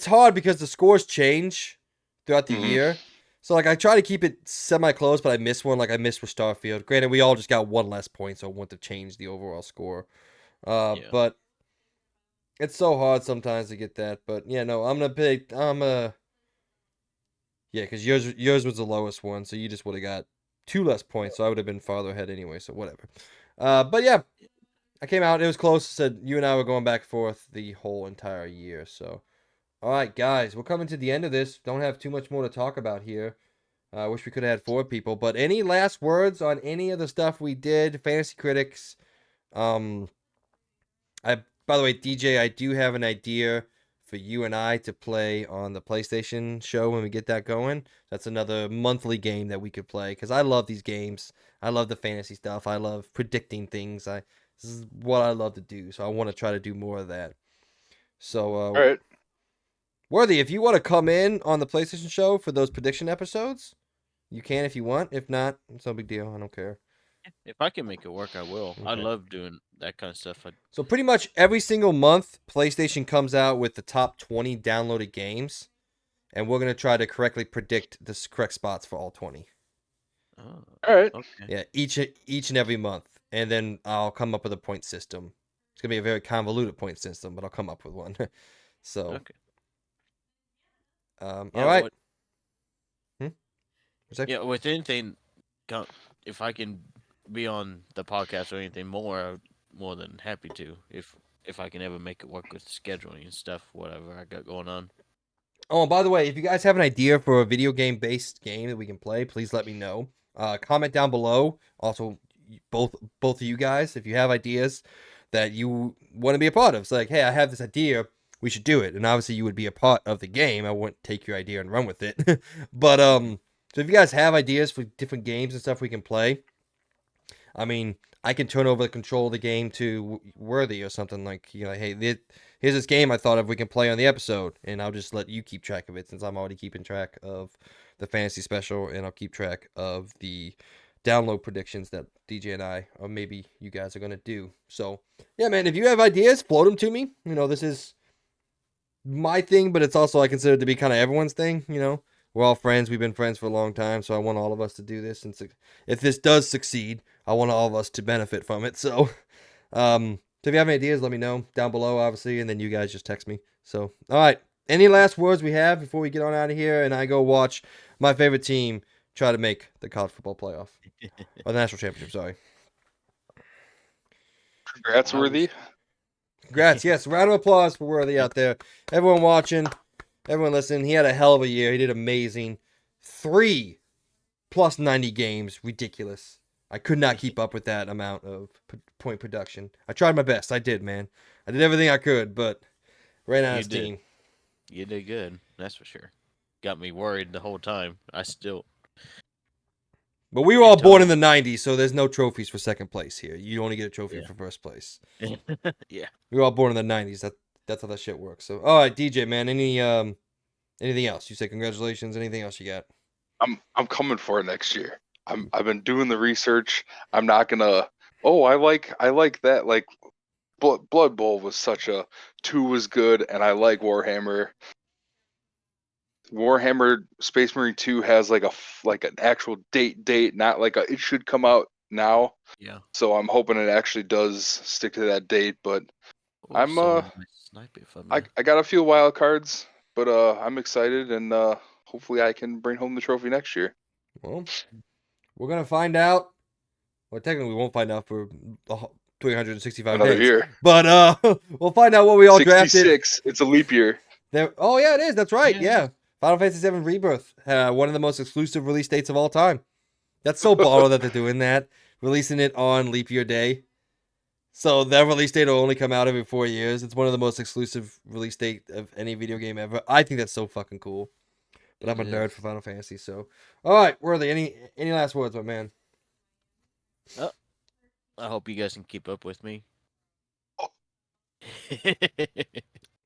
hard because the scores change throughout the year. So like I try to keep it semi-close, but I miss one. Like I missed with Starfield. Granted, we all just got one less point, so it wouldn't have changed the overall score. But it's so hard sometimes to get that. But yeah, no, I'm gonna pick. Yeah, because yours was the lowest one, so you just would have got 2 less points. So I would have been farther ahead anyway. So whatever. But yeah, I came out. It was close. Said you and I were going back and forth the whole entire year. So, all right, guys, we're coming to the end of this. Don't have too much more to talk about here. I wish we could have had 4 people. But any last words on any of the stuff we did? Fantasy Critics. By the way, DJ, I do have an idea for you and I to play on the PlayStation show when we get that going. That's another monthly game that we could play because I love these games. I love the fantasy stuff. I love predicting things. This is what I love to do. So I want to try to do more of that. So, All right. Worthy, if you want to come in on the PlayStation show for those prediction episodes, you can if you want. If not, it's no big deal. I don't care. If I can make it work, I will. I Okay. love doing that kind of stuff. So pretty much every single month, PlayStation comes out with the top 20 downloaded games, and we're going to try to correctly predict the correct spots for all 20. Oh, All right. okay. Yeah, each and every month. And then I'll come up with a point system. It's going to be a very convoluted point system, but I'll come up with one. So, Okay. all right. What's that? Yeah, with anything, if I can be on the podcast or anything more, I'm more than happy to. If I can ever make it work with scheduling and stuff, whatever I got going on. Oh, and by the way, if you guys have an idea for a video game based game that we can play, please let me know. Comment down below. Also, both of you guys, if you have ideas that you want to be a part of, it's like, hey, I have this idea, we should do it. And obviously, you would be a part of the game. I wouldn't take your idea and run with it. But so if you guys have ideas for different games and stuff we can play, I mean, I can turn over the control of the game to Worthy or something like, hey, here's this game I thought of we can play on the episode, and I'll just let you keep track of it since I'm already keeping track of the fantasy special, and I'll keep track of the download predictions that DJ and I, or maybe you guys are going to do. So, yeah, man, if you have ideas, float them to me. This is my thing, but it's also I consider it to be kind of everyone's thing, We're all friends. We've been friends for a long time, so I want all of us to do this. And if this does succeed, I want all of us to benefit from it. So, so if you have any ideas, let me know down below, obviously, and then you guys just text me. So, all right. Any last words we have before we get on out of here and I go watch my favorite team try to make the college football playoff or the national championship? Sorry. Congrats, Worthy. Congrats. Yes. Round of applause for Worthy out there. Everyone watching. Everyone listen, he had a hell of a year. He did amazing. 3 plus 90 games. Ridiculous. I could not keep up with that amount of point production. I tried my best. I did, man. I did everything I could, but ran out of steam. You did good. That's for sure. Got me worried the whole time. But we were all born in the 90s, so there's no trophies for second place here. You only get a trophy for first place. Yeah. We were all born in the 90s. That's how that shit works. So, all right, DJ, man. Anything else? You say congratulations. Anything else you got? I'm coming for it next year. I've been doing the research. I'm not gonna. Oh, I like that. Like, Blood Bowl was such a 2 was good, and I like Warhammer. Warhammer Space Marine 2 has like an actual date, not like it should come out now. Yeah. So I'm hoping it actually does stick to that date. But I got a few wild cards, but I'm excited, and hopefully I can bring home the trophy next year. Well, we're gonna find out. Well, technically, we won't find out for 365 Another days. year. But we'll find out what we all 66. drafted. It's a leap year. Oh yeah, it is. That's right. Yeah. Yeah. Final Fantasy VII Rebirth, one of the most exclusive release dates of all time. That's so baller that they're doing that, releasing it on leap year day. So that release date will only come out every 4 years. It's one of the most exclusive release date of any video game ever. I think that's so fucking cool. But I'm a nerd for Final Fantasy, so all right, Worthy. Any last words, my man? I hope you guys can keep up with me.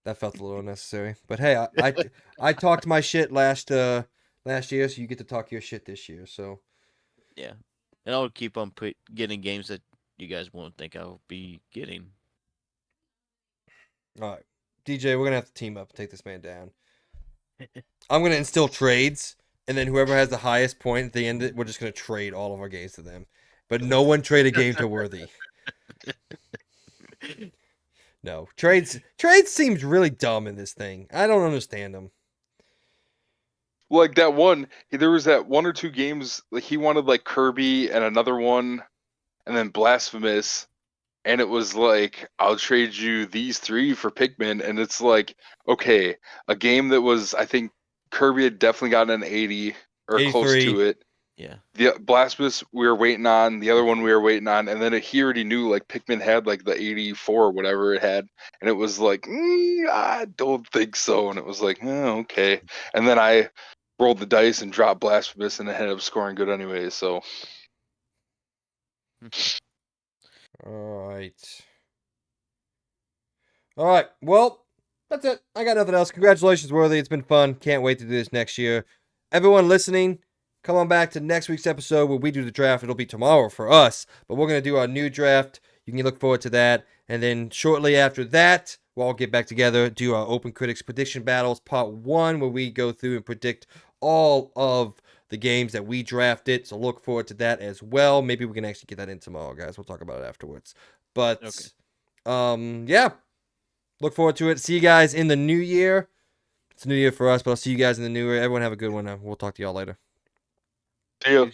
That felt a little unnecessary, but hey, I talked my shit last year, so you get to talk your shit this year. So yeah, and I'll keep on getting games that you guys won't think I'll be getting. All right, DJ, we're gonna have to team up and take this man down. I'm gonna instill trades, and then whoever has the highest point at the end, we're just gonna trade all of our games to them. But no one trade a game to Worthy. No, trades seems really dumb in this thing. I don't understand them. Like that one, there was that 1 or 2 games. Like he wanted like Kirby and another one, and then Blasphemous, and it was like, I'll trade you these 3 for Pikmin, and it's like, okay, a game that was, I think Kirby had definitely gotten an 80 or close 83. to it. Yeah. The Blasphemous we were waiting on, the other one we were waiting on, and then he already knew like Pikmin had like the 84 or whatever it had, and it was like, I don't think so, and it was like, okay, and then I rolled the dice and dropped Blasphemous, and it ended up scoring good anyway. So, All right. All right. Well, that's it. I got nothing else. Congratulations, Worthy. It's been fun. Can't wait to do this next year. Everyone listening, come on back to next week's episode where we do the draft. It'll be tomorrow for us, but we're going to do our new draft. You can look forward to that. And then shortly after that, we'll all get back together, do our OpenCritics Prediction Battles Part 1, where we go through and predict all of the games that we drafted. So look forward to that as well. Maybe we can actually get that in tomorrow, guys. We'll talk about it afterwards. But, yeah. Look forward to it. See you guys in the new year. It's a new year for us, but I'll see you guys in the new year. Everyone have a good one. We'll talk to y'all later. see ya.